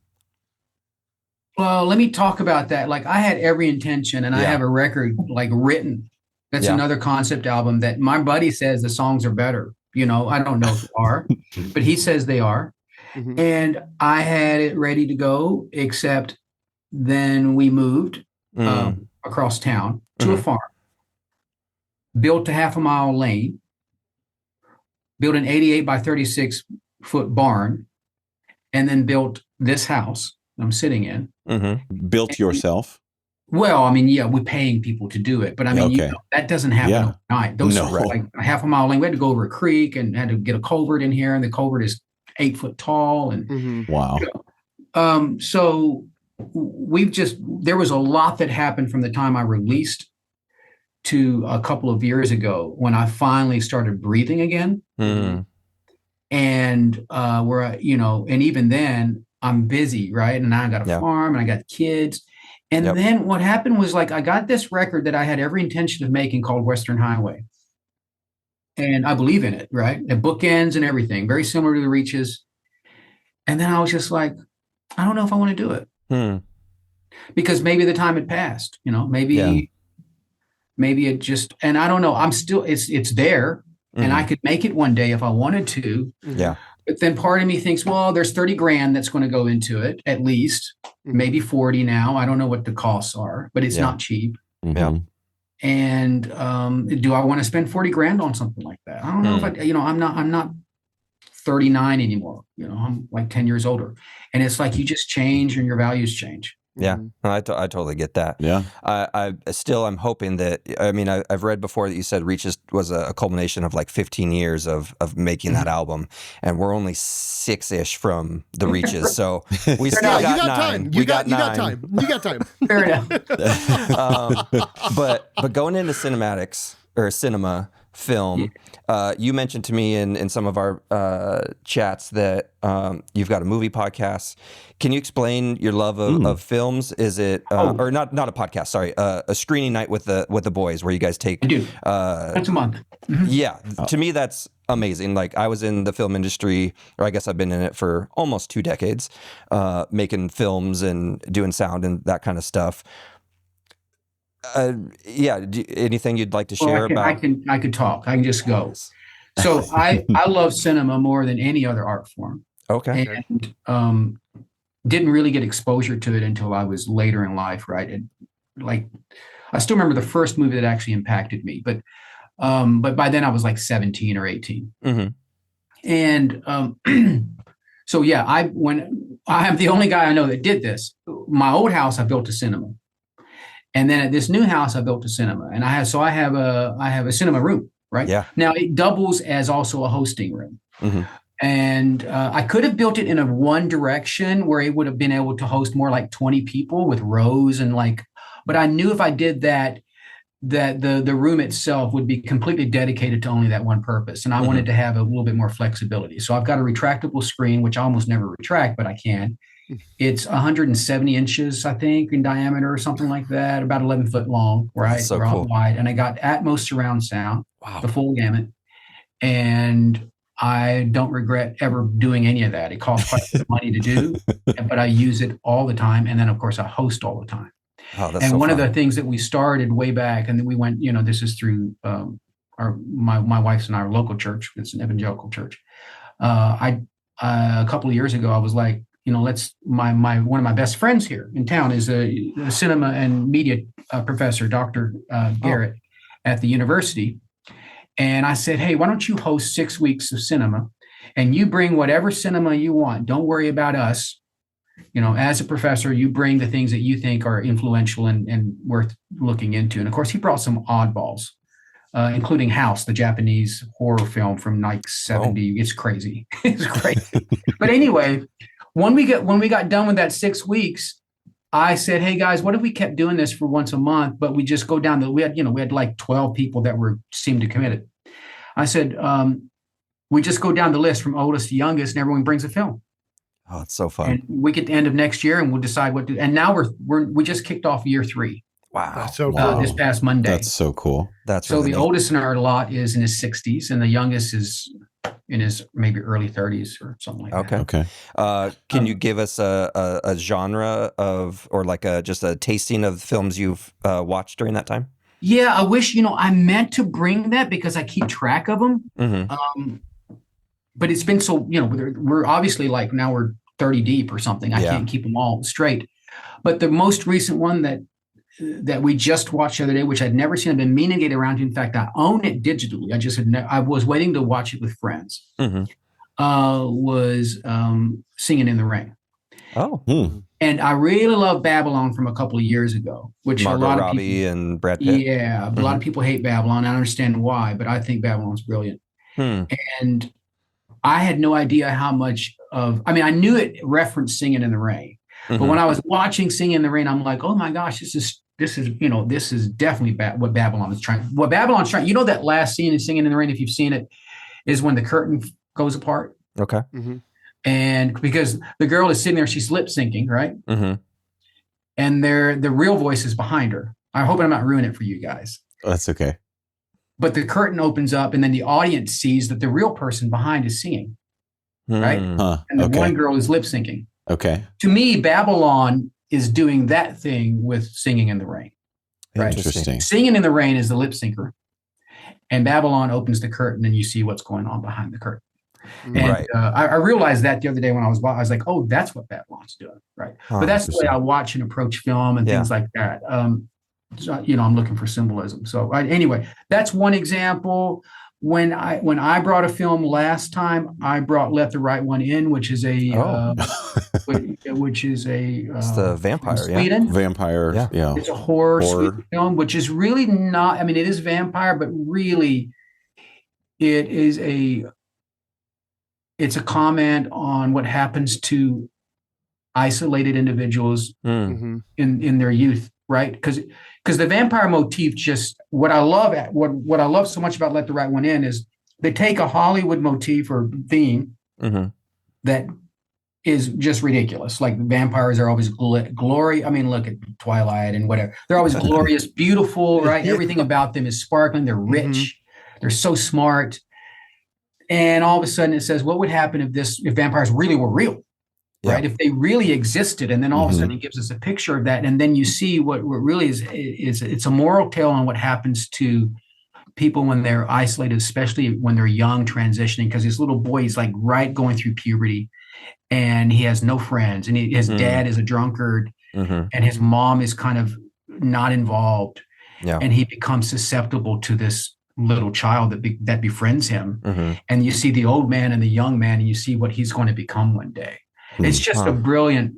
well, let me talk about that. Like I had every intention, and I have a record like written. That's another concept album that my buddy says the songs are better. I don't know if they are, but he says they are. And I had it ready to go, except then we moved across town to a farm, built a half-a-mile lane, built an 88 by 36 foot barn, and then built this house I'm sitting in. Built yourself? Well, I mean, we're paying people to do it, but I mean, that doesn't happen overnight. Those are like a half-a-mile lane. We had to go over a creek and had to get a culvert in here, and the culvert is 8 foot tall. And wow. So there was a lot that happened from the time I released to a couple of years ago when I finally started breathing again. And and even then I'm busy, right? And I got a farm and I got kids. And then what happened was like, I got this record that I had every intention of making called Western Highway. And I believe in it, right? The bookends and everything, very similar to the Reaches. And then I was just like, I don't know if I want to do it. Because maybe the time had passed, maybe it just, and I don't know, I'm still, it's there and I could make it one day if I wanted to. Yeah. But then part of me thinks, well, there's 30 grand that's going to go into it, at least, maybe 40 now. I don't know what the costs are, but it's not cheap. Yeah. And do I want to spend 40 grand on something like that? I don't know if I'm not 39 anymore. I'm like 10 years older. And it's like you just change and your values change. Yeah, I totally get that. Yeah, I'm hoping that. I mean, I've read before that you said Reaches was a culmination of like 15 years of making that album, and we're only 6-ish from the Reaches, so we still got 9. You got time. You got time. Fair enough. But going into cinematics or cinema film, you mentioned to me in some of our chats that you've got a movie podcast. Can you explain your love of films? Is it or not a podcast? Sorry, a screening night with the boys where you guys take. I do. Once a month. Yeah, to me that's amazing. Like I was in the film industry, or I guess I've been in it for almost 2 decades, making films and doing sound and that kind of stuff. Anything you'd like to share about? I could talk. I can just go. So I love cinema more than any other art form. Okay. And didn't really get exposure to it until I was later in life, right? And like I still remember the first movie that actually impacted me, but by then I was like 17 or 18. And so when I am the only guy I know that did this. My old house, I built a cinema. And then at this new house, I built a cinema, and I have a cinema room, right? Yeah. Now it doubles as also a hosting room. Mm-hmm. And I could have built it in a one direction where it would have been able to host more like 20 people with rows and but I knew if I did that the room itself would be completely dedicated to only that one purpose. And I wanted to have a little bit more flexibility. So I've got a retractable screen, which I almost never retract, but I can. It's 170 inches, I think, in diameter or something like that, about 11 foot long, right? So cool. Wide. And I got Atmos surround sound, the full gamut. And I don't regret ever doing any of that. It costs quite a bit of money to do, but I use it all the time. And then, of course, I host all the time. Oh, that's and so one fun. of the things that we started way back, and then we went, this is through my wife's and our local church. It's an evangelical church. A couple of years ago, I was like, one of my best friends here in town is a cinema and media professor, Dr. Garrett, at the university. And I said, hey, why don't you host 6 weeks of cinema and you bring whatever cinema you want. Don't worry about us. As a professor, you bring the things that you think are influential and worth looking into. And of course, he brought some oddballs, including House, the Japanese horror film from 70. It's crazy. It's crazy. But anyway, when we got done with that 6 weeks, I said, hey guys, what if we kept doing this for once a month, but we just go down we had like 12 people that seemed to committed. I said, we just go down the list from oldest to youngest and everyone brings a film. Oh, it's so fun. And we get to the end of next year and we'll decide what to, and now we just kicked off year 3. Wow. That's so Wow. cool. This past Monday. That's so cool. That's so really the neat. oldest in our lot is in his 60s and the youngest is in his maybe early 30s or something like that. Okay. Can you give us a genre of, or like just a tasting of films you've watched during that time? Yeah, I wish, I meant to bring that because I keep track of them. Mm-hmm. But it's been so, we're obviously like now we're 30 deep or something. I can't keep them all straight. But the most recent one that we just watched the other day, which I'd never seen, I've been meaning to get around to. In fact, I own it digitally. I just I was waiting to watch it with friends. Mm-hmm. Was Singing in the Rain. Oh. And I really love Babylon from a couple of years ago, which Margot a lot Robbie of people, and Brad Pitt. Yeah, a lot of people hate Babylon. I understand why, but I think Babylon's brilliant. And I had no idea how much I knew it referenced Singing in the Rain, but when I was watching Singing in the Rain, I'm like, oh my gosh, this is definitely what Babylon is trying. What Babylon's trying, that last scene in Singing in the Rain, if you've seen it, is when the curtain goes apart. Okay. Mm-hmm. And because the girl is sitting there, she's lip syncing, right? Mm-hmm. And the real voice is behind her. I hope I'm not ruining it for you guys. That's okay. But the curtain opens up and then the audience sees that the real person behind is singing, right? Huh. And the Okay. one girl is lip syncing. Okay. To me, Babylon is doing that thing with Singing in the Rain. Right? Interesting. Singing in the Rain is the lip syncer. And Babylon opens the curtain and you see what's going on behind the curtain. And Right. I realized that the other day when I was like, oh, that's what Babylon's doing. Right. But that's the way I watch and approach film and things like that. So, I'm looking for symbolism. So anyway, that's one example. When I brought a film last time, I brought Let the Right One In, which is which is It's the vampire, Sweden. Vampire. Yeah. It's a horror Swedish film, which is really not. It is vampire, but really, it's a comment on what happens to isolated individuals in their youth, right? Because the vampire motif, just what I love so much about Let the Right One In is they take a Hollywood motif or theme that is just ridiculous. Like vampires are always glory. Look at Twilight and whatever. They're always glorious, beautiful, right? Everything about them is sparkling. They're rich. They're so smart. And all of a sudden it says, what would happen if vampires really were real? Right? If they really existed, and then all of a sudden it gives us a picture of that, and then you see what really is it's a moral tale on what happens to people when they're isolated, especially when they're young, transitioning. Because this little boy is like going through puberty, and he has no friends, and his dad is a drunkard, and his mom is kind of not involved, and he becomes susceptible to this little child that befriends him, and you see the old man and the young man, and you see what he's going to become one day. It's just a brilliant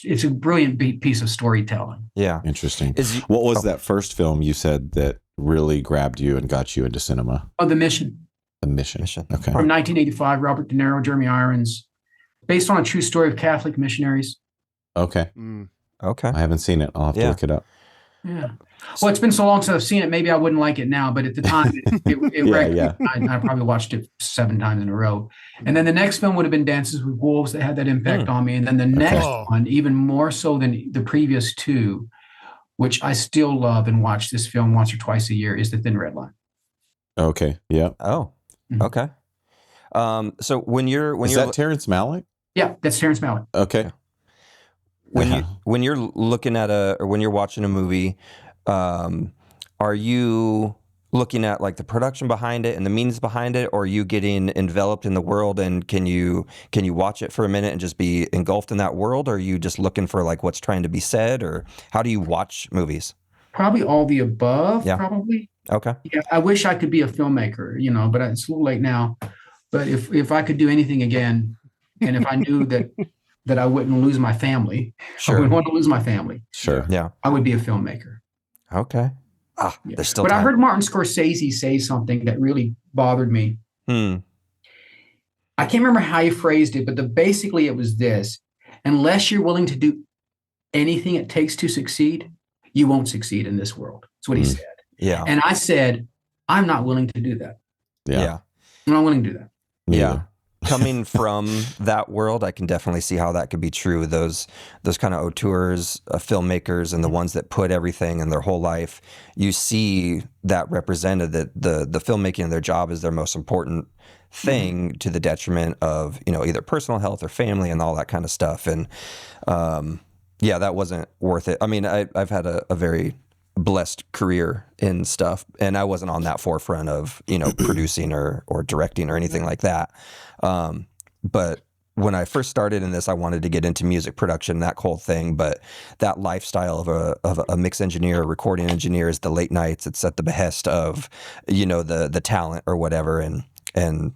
it's a brilliant piece of storytelling. Yeah. Interesting. What was that first film you said that really grabbed you and got you into cinema? Oh, The Mission. The Mission. Okay. From 1985, Robert De Niro, Jeremy Irons, based on a true story of Catholic missionaries. Okay. Okay. I haven't seen it. I'll have to look it up. Yeah. Well, it's been so long since I've seen it. Maybe I wouldn't like it now, but at the time, I probably watched it 7 times in a row. And then the next film would have been Dances with Wolves that had that impact on me. And then the next one, even more so than the previous 2, which I still love and watch this film once or twice a year, is The Thin Red Line. Okay. Yeah. Oh. Okay. So when you're is that Terrance Malik? Yeah, that's Terrance Malik. Okay. When you're looking at or when you're watching a movie, are you looking at like the production behind it and the means behind it, or are you getting enveloped in the world, and can you watch it for a minute and just be engulfed in that world, or are you just looking for like what's trying to be said, or how do you watch movies? Probably all the above. Yeah. Probably. Okay. Yeah, I wish I could be a filmmaker, but it's a little late now. But if I could do anything again, and if I knew that I wouldn't lose my family, I wouldn't want to lose my family. Sure. Yeah. I would be a filmmaker. Okay. There's still But time. I heard Martin Scorsese say something that really bothered me. I can't remember how he phrased it, but basically it was this: unless you're willing to do anything it takes to succeed, you won't succeed in this world. That's what he said. Yeah. And I said, I'm not willing to do that. Yeah. I'm not willing to do that. Yeah. Coming from that world, I can definitely see how that could be true. Those kind of auteurs, filmmakers, and the ones that put everything in their whole life, you see that represented, that the filmmaking of their job is their most important thing to the detriment of, either personal health or family and all that kind of stuff. And that wasn't worth it. I mean, I've had a very blessed career in stuff, and I wasn't on that forefront of producing or directing or anything like that. But when I first started in this, I wanted to get into music production, that whole thing. But that lifestyle of a mix engineer, a recording engineer, is the late nights. It's at the behest of the talent or whatever, and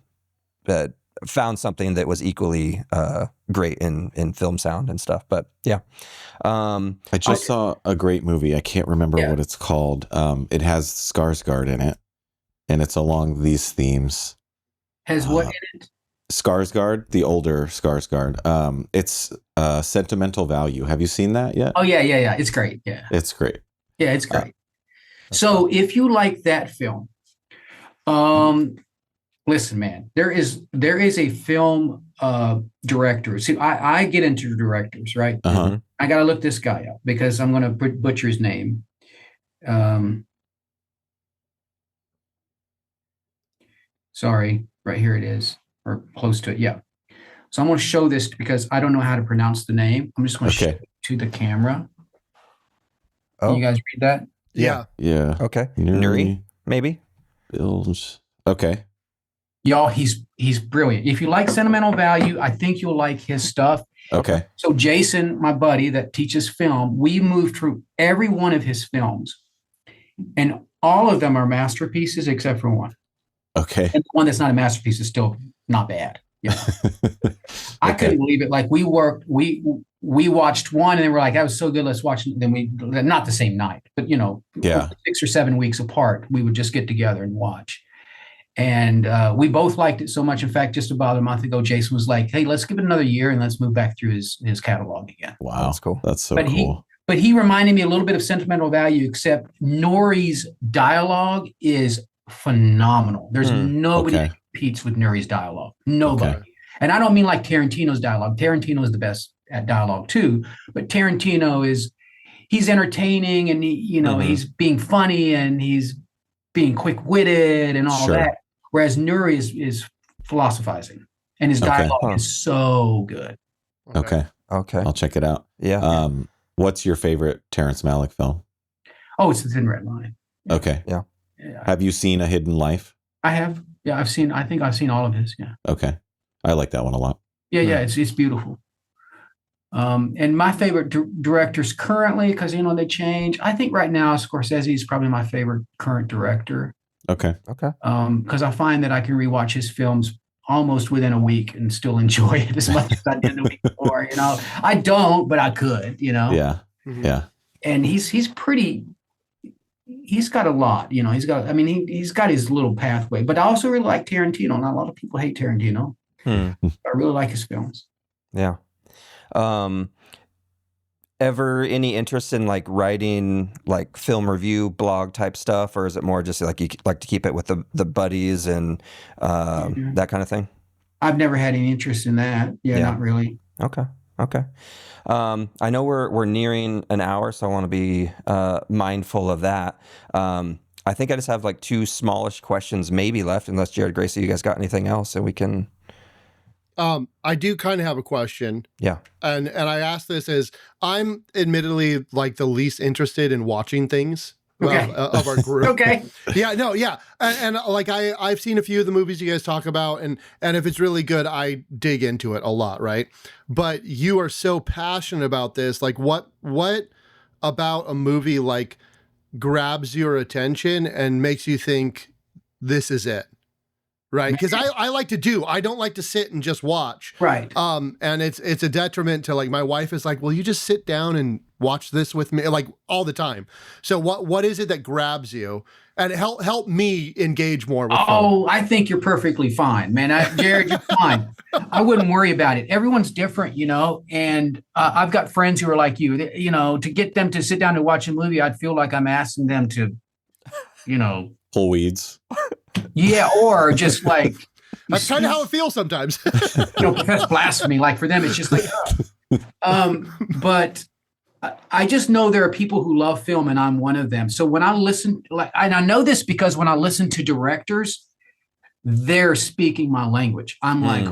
found something that was equally great in film sound and stuff. But yeah. I just saw a great movie. I can't remember what it's called. It has Skarsgård in it, and it's along these themes. Has what in it? Skarsgård, the older Skarsgård. It's Sentimental Value. Have you seen that yet? Oh, yeah. It's great. Yeah. It's great. Yeah, it's great. So if you like that film, listen, man, there is a film director. See, I get into directors, right? Uh-huh. I got to look this guy up because I'm going to butcher his name. Sorry, right here it is, or close to it. Yeah. So I'm going to show this because I don't know how to pronounce the name. I'm just going to show it to the camera. Can you guys read that? Yeah. Yeah. Okay. Nuri, maybe. Bilge. Okay. Y'all, he's brilliant. If you like Sentimental Value, I think you'll like his stuff. Okay. So Jason, my buddy that teaches film, we moved through every one of his films, and all of them are masterpieces except for one. Okay. And the one that's not a masterpiece is still not bad. I couldn't believe it. Like we watched one and then we're like, that was so good, let's watch it. Then we, not the same night, but 6 or 7 weeks apart, we would just get together and watch. And we both liked it so much. In fact, just about a month ago, Jason was like, hey, let's give it another year and let's move back through his catalog again. Wow. That's cool. That's so cool. But he reminded me a little bit of Sentimental Value, except Nuri's dialogue is phenomenal. There's nobody that competes with Nuri's dialogue. Nobody. Okay. And I don't mean like Tarantino's dialogue. Tarantino is the best at dialogue too, but Tarantino he's entertaining and he's being funny and he's being quick-witted and all that. Whereas Nuri is philosophizing and his dialogue is so good. Okay. I'll check it out. Yeah. What's your favorite Terrance Malik film? Oh, it's The Thin Red Line. Okay. Yeah. Have you seen A Hidden Life? I have. Yeah, I think I've seen all of his. Yeah. Okay. I like that one a lot. Yeah. It's beautiful. And my favorite directors currently, because they change. I think right now Scorsese is probably my favorite current director. Okay. Because I find that I can rewatch his films almost within a week and still enjoy it as much as I did the week before. I don't, but I could. Yeah. Mhm. Yeah. And he's got a lot. He's got his little pathway. But I also really like Tarantino. Not a lot of people hate Tarantino. I really like his films. Yeah. Ever any interest in like writing like film review blog type stuff, or is it more just like you like to keep it with the buddies and that kind of thing? I've never had any interest in that. Yeah. Not really. Okay. I know we're nearing an hour, so I want to be mindful of that. I think I just have like 2 smallish questions maybe left, unless Jared, Gracie, you guys got anything else, and we can. I do kind of have a question. Yeah. And I ask this as I'm admittedly like the least interested in watching things of our group. Okay. Yeah, no, yeah. And like I've seen a few of the movies you guys talk about, and if it's really good, I dig into it a lot, right? But you are so passionate about this. Like what about a movie like grabs your attention and makes you think this is it? Right, because I like to I don't like to sit and just watch. Right. And it's a detriment to like my wife is like, well, you just sit down and watch this with me like all the time. So what is it that grabs you and help me engage more with film? I think you're perfectly fine, man. Jared, you're fine. I wouldn't worry about it. Everyone's different, and I've got friends who are like you. To get them to sit down and watch a movie, I'd feel like I'm asking them to, pull weeds. Yeah, or just like that's kind of how it feels sometimes. Profess blasphemy. Like for them, it's just like, but I just know there are people who love film, and I'm one of them. So when I listen, and I know this because when I listen to directors, they're speaking my language. I'm like,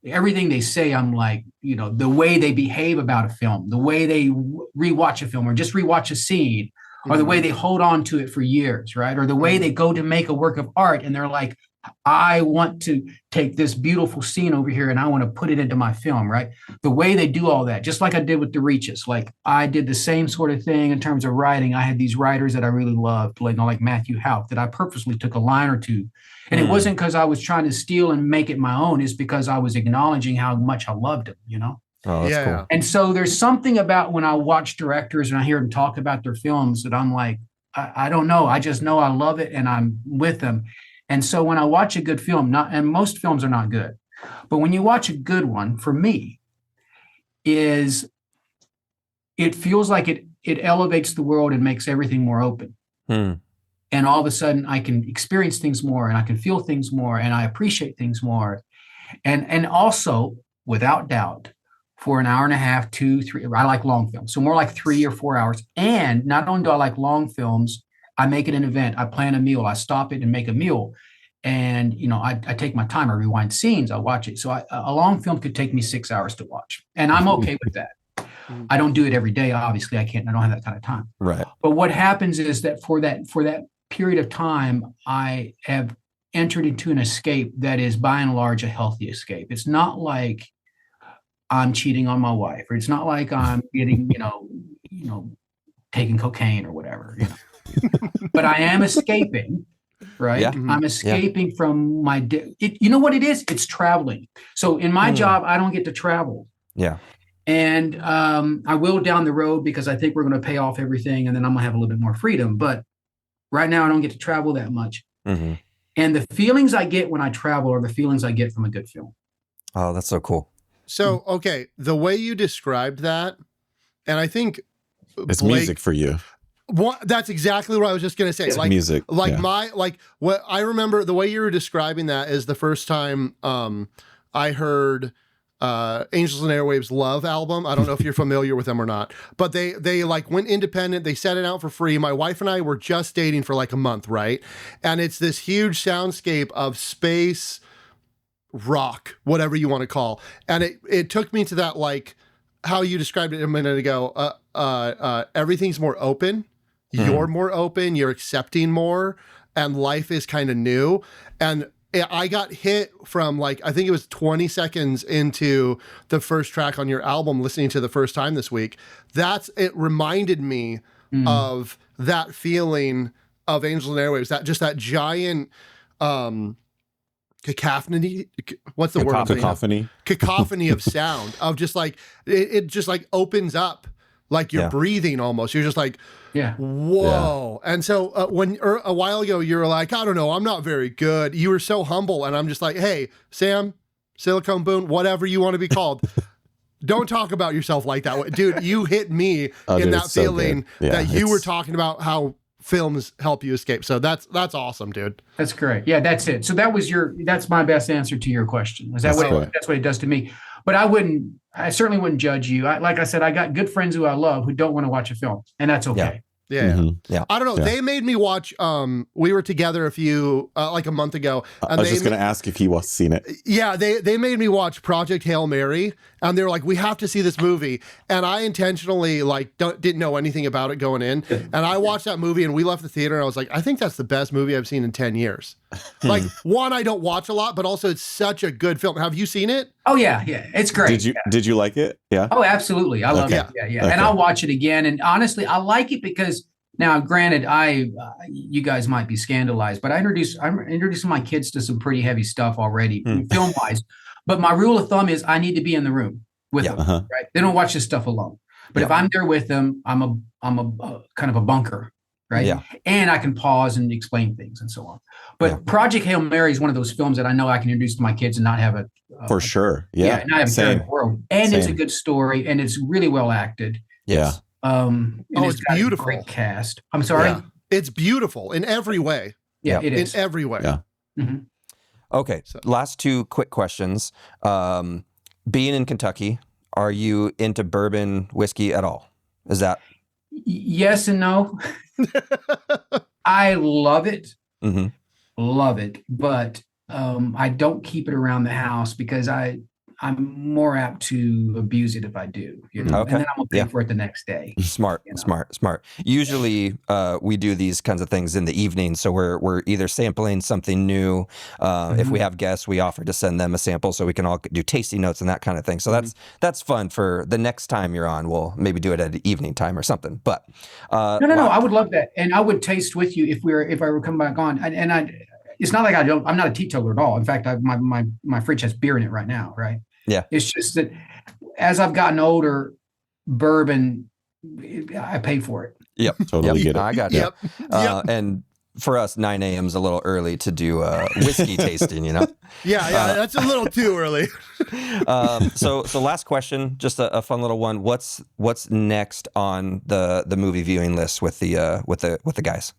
everything they say, I'm like, the way they behave about a film, the way they rewatch a film, or just rewatch a scene. Or the way they hold on to it for years, right? Or the way they go to make a work of art and they're like, I want to take this beautiful scene over here and I want to put it into my film, right? The way they do all that, just like I did with The Reaches. Like I did the same sort of thing in terms of writing. I had these writers that I really loved, like Matthew Houck, that I purposely took a line or two. And it wasn't because I was trying to steal and make it my own. It's because I was acknowledging how much I loved him, Oh, that's cool. And so there's something about when I watch directors and I hear them talk about their films that I'm like, I don't know. I just know I love it and I'm with them. And so when I watch a good film, and most films are not good, but when you watch a good one, for me, it feels like it elevates the world and makes everything more open. And all of a sudden I can experience things more and I can feel things more and I appreciate things more. And also, without doubt, for an hour and a half, 2, 3. I like long films, so more like 3 or 4 hours. And not only do I like long films, I make it an event. I plan a meal. I stop it and make a meal. And, I take my time. I rewind scenes. I watch it. So a long film could take me 6 hours to watch. And I'm okay with that. I don't do it every day. Obviously, I can't. I don't have that kind of time. Right. But what happens is that for that period of time, I have entered into an escape that is by and large a healthy escape. It's not like I'm cheating on my wife, or it's not like I'm getting, taking cocaine or whatever, but I am escaping, right? Yeah. I'm escaping from you know what it is? It's traveling. So in my job, I don't get to travel. Yeah. And I will down the road because I think we're going to pay off everything and then I'm going to have a little bit more freedom. But right now I don't get to travel that much. And the feelings I get when I travel are the feelings I get from a good film. Oh, that's so cool. So, okay, the way you described that, and I think it's music for you. That's exactly what I was just going to say. It's like music. What I remember, the way you were describing that is the first time I heard Angels and Airwaves' Love album. I don't know if you're familiar with them or not, but they like went independent. They set it out for free. My wife and I were just dating for like a month, right? And it's this huge soundscape of space, rock, whatever you want to call. And it took me to that, like how you described it a minute ago. Everything's more open. You're more open. You're accepting more, and life is kind of new. And I got hit from like, I think it was 20 seconds into the first track on your album, listening to the first time this week. It reminded me of that feeling of Angels and Airwaves, that giant, cacophony. What's the word? Cacophony. Cacophony of sound of just like it just like opens up like you're breathing almost. You're just like, whoa. Yeah. And so when a while ago you were like, I don't know, I'm not very good. You were so humble, and I'm just like, hey, Sam, Silicone Boone, whatever you want to be called. Don't talk about yourself like that. Dude, you hit me in that feeling that you were talking about how films help you escape. So that's awesome, dude. That's great. Yeah, that's it. So that's my best answer to your question. That's what it does to me. But I certainly wouldn't judge you. Like I said, I got good friends who I love who don't want to watch a film, and that's okay. Yeah. I don't know. Yeah. They made me watch, we were together like a month ago. And I was just going to ask if he was seen it. Yeah. They made me watch Project Hail Mary, and they were like, we have to see this movie. And I intentionally didn't know anything about it going in. And I watched that movie, and we left the theater, and I was like, I think that's the best movie I've seen in 10 years. Like, one, I don't watch a lot, but also it's such a good film. Have you seen it? Oh yeah. It's great. Did you like it? Yeah. Oh, absolutely. I love it. Yeah. Okay. And I'll watch it again. And honestly, I like it because now, granted, you guys might be scandalized, but I'm introducing my kids to some pretty heavy stuff already, film wise. But my rule of thumb is I need to be in the room with them. Right? They don't watch this stuff alone. But if I'm there with them, I'm a kind of a bunker. Right. Yeah. And I can pause and explain things and so on. But Project Hail Mary is one of those films that I know I can introduce to my kids and not have for sure. Yeah. Not have a care in the world. And it's a good story, and it's really well acted. Yeah. It's beautiful. Great cast. I'm sorry. Yeah. It's beautiful in every way. Yeah, it is. In every way. Yeah. Mm-hmm. Okay. So, last two quick questions. Being in Kentucky, are you into bourbon whiskey at all? Is that? Yes and no. I love it. Mm-hmm. Love it. But I don't keep it around the house because I'm more apt to abuse it if I do, and then I'm gonna pay for it the next day. Smart. Usually, we do these kinds of things in the evening, so we're either sampling something new. If we have guests, we offer to send them a sample so we can all do tasting notes and that kind of thing. So that's fun for the next time you're on. We'll maybe do it at evening time or something. But no, I would love that, and I would taste with you if I were coming back on, and I. It's not like I'm not a teetotaler at all. In fact, my fridge has beer in it right now. Right. Yeah. It's just that as I've gotten older, bourbon, I pay for it. Yep. Totally get it. I got you. And for us, 9 a.m. is a little early to do whiskey tasting, Yeah, that's a little too early. So last question, just a fun little one. What's next on the movie viewing list with the guys?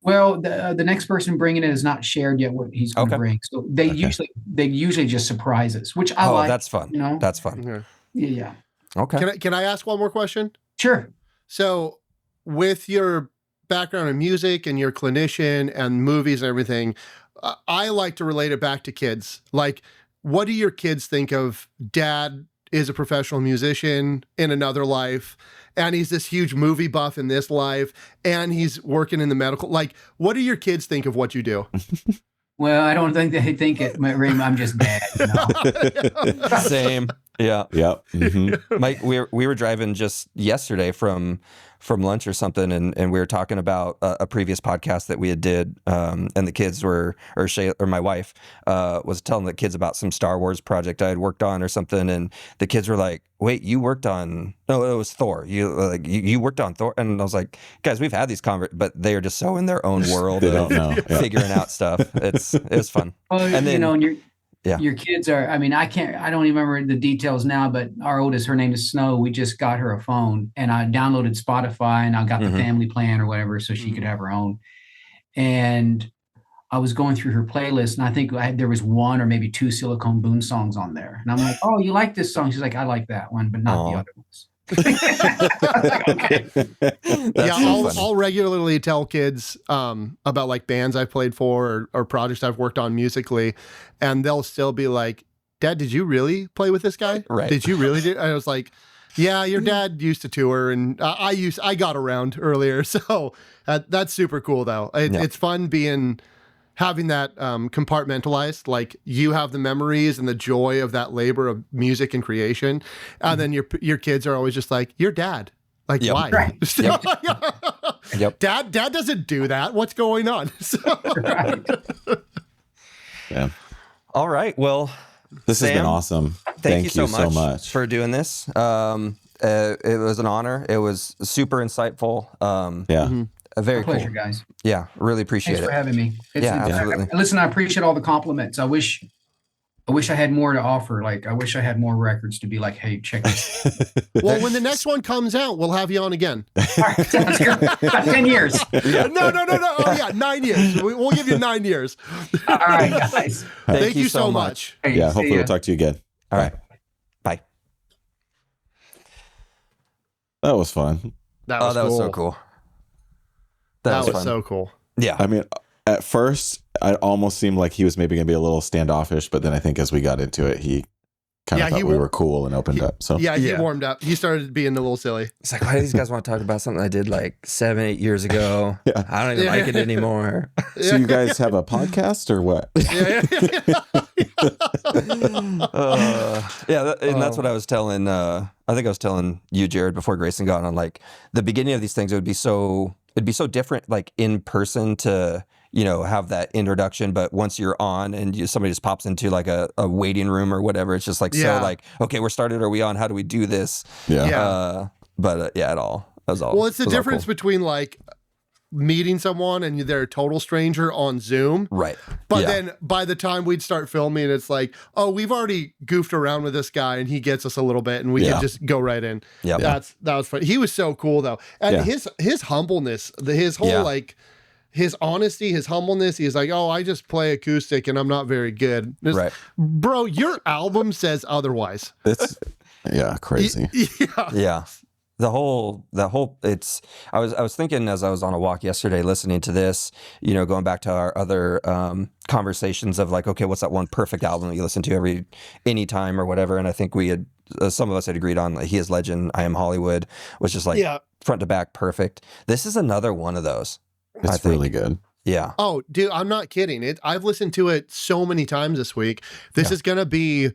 Well, the next person bringing it is not shared yet what he's going to bring. So they usually just surprise us, which I like. Oh, that's fun. That's fun. Yeah. Okay. Can I ask one more question? Sure. So with your background in music and your clinician and movies and everything, I like to relate it back to kids. Like, what do your kids think of dad is a professional musician in another life, and he's this huge movie buff in this life, and he's working in the medical. Like, what do your kids think of what you do? Well, I don't think they think it. I'm just dad. Same. Yeah. Yep. Mm-hmm. Mike, we were driving just yesterday from lunch or something, and we were talking about a previous podcast that we had did, and the kids or my wife was telling the kids about some Star Wars project I had worked on or something, and the kids were like, "Wait, you worked on?" No, it was Thor. You worked on Thor, and I was like, "Guys, we've had these but they are just so in their own world, they don't know, figuring out stuff. It's fun." Well, and then your kids are, I don't even remember the details now, but our oldest, her name is Snow. We just got her a phone, and I downloaded Spotify, and I got the family plan or whatever so she could have her own. And I was going through her playlist, and I think there was one or maybe two Silicone Boone songs on there. And I'm like, "Oh, you like this song?" She's like, "I like that one, but not the other ones." I'll regularly tell kids about like bands I've played for or projects I've worked on musically, and they'll still be like, "Dad, did you really play with this guy? Right. Did you really do?" I was like, "Yeah, your dad used to tour, and I got around earlier." So that's super cool though. It's fun having that compartmentalized, like you have the memories and the joy of that labor of music and creation, and then your kids are always just like, "Your dad, like why?" Right. Yep. Dad doesn't do that. What's going on? So, yeah. All right. Well, This has been Sam, awesome. Thank you so much for doing this. It was an honor. It was super insightful. Yeah. A very pleasure, cool. guys. Yeah, really appreciate Thanks it. for having me. Absolutely. Listen, I appreciate all the compliments. I wish I had more to offer. Like, I wish I had more records to be like, hey, check this. Well, when the next one comes out, we'll have you on again. All right, sounds good. 10 years. No. Oh, yeah, 9 years. We'll give you 9 years. All right, guys. Thank you so much. Hey, Yeah, see hopefully ya. we'll talk to you again. All right. Bye. That was fun. That was was so cool. That was fun. so cool. Yeah. I mean, at first, it almost seemed like he was maybe going to be a little standoffish, but then I think as we got into it, he kind of thought we were cool and opened up. So He warmed up. He started being a little silly. It's like, why do these guys want to talk about something I did like 7-8 years ago? Yeah. I don't even like it anymore. So you guys have a podcast or what? And that's what I was telling. I think I was telling you, Jared, before Grayson got on. Like the beginning of these things, it'd be so different, like in person to have that introduction. But once you're on and somebody just pops into like a waiting room or whatever, it's just like so like, okay, we're started. Are we on? How do we do this? Yeah. At all. That was all. Well, it's the difference between like meeting someone and they're a total stranger on Zoom. Right. But then by the time we'd start filming, it's like, oh, we've already goofed around with this guy and he gets us a little bit and we can just go right in. Yeah. That was fun. He was so cool though. And his humbleness, his whole like his honesty, his humbleness, he's like, oh, I just play acoustic and I'm not very good. Right. Bro, your album says otherwise. It's crazy. Yeah. The whole it's I was thinking as I was on a walk yesterday listening to this, going back to our other conversations of like, okay, what's that one perfect album that you listen to anytime or whatever, and I think we had some of us had agreed on like, He Is Legend, I Am Hollywood, was just like front to back perfect. This is another one of those. It's really good. Yeah. Oh, dude, I'm not kidding. I've listened to it so many times this week. This is gonna be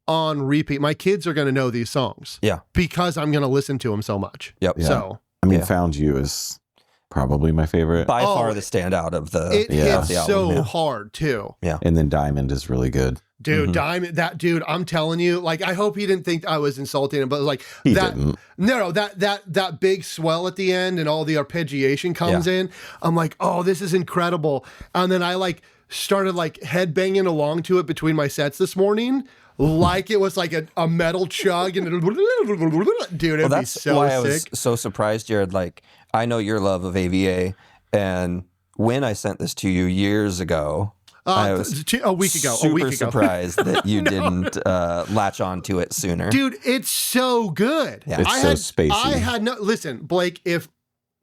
on repeat. My kids are going to know these songs. Yeah. Because I'm going to listen to them so much. Yep. Yeah. So, I mean, Found You is probably my favorite. By far the standout of the It hits the so hard too. Yeah. And then Diamond is really good. Dude, Diamond, that dude, I'm telling you, like, I hope he didn't think I was insulting him, but like he didn't. No, that big swell at the end and all the arpeggiation comes in. I'm like, oh, this is incredible. And then I like started like headbanging along to it between my sets this morning. Like it was like a metal chug and dude, it'd be so why sick. I was so surprised, Jared. Like, I know your love of AVA, and when I sent this to you years ago, I was a week ago. super surprised that you didn't latch on to it sooner. Dude, it's so good. Yeah. It's so spacey. I had no listen, Blake,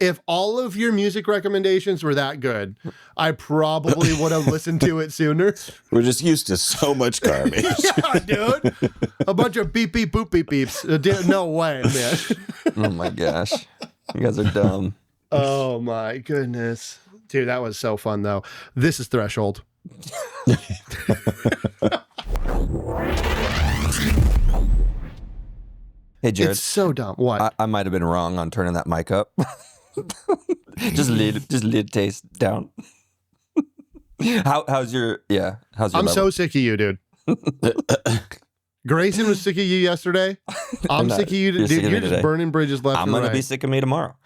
if all of your music recommendations were that good, I probably would have listened to it sooner. We're just used to so much garbage. Yeah, dude. A bunch of beep, beep, boop, beep, beeps. No way, man. Oh my gosh. You guys are dumb. Oh my goodness. Dude, that was so fun though. This is Threshold. Hey, Jared. It's so dumb. What? I might have been wrong on turning that mic up. just lid taste down. How's your I'm level? so sick of you, dude. Grayson was sick of you yesterday. I'm sick of you. Dude, you're just burning bridges left and right. I'm going to be sick of me tomorrow.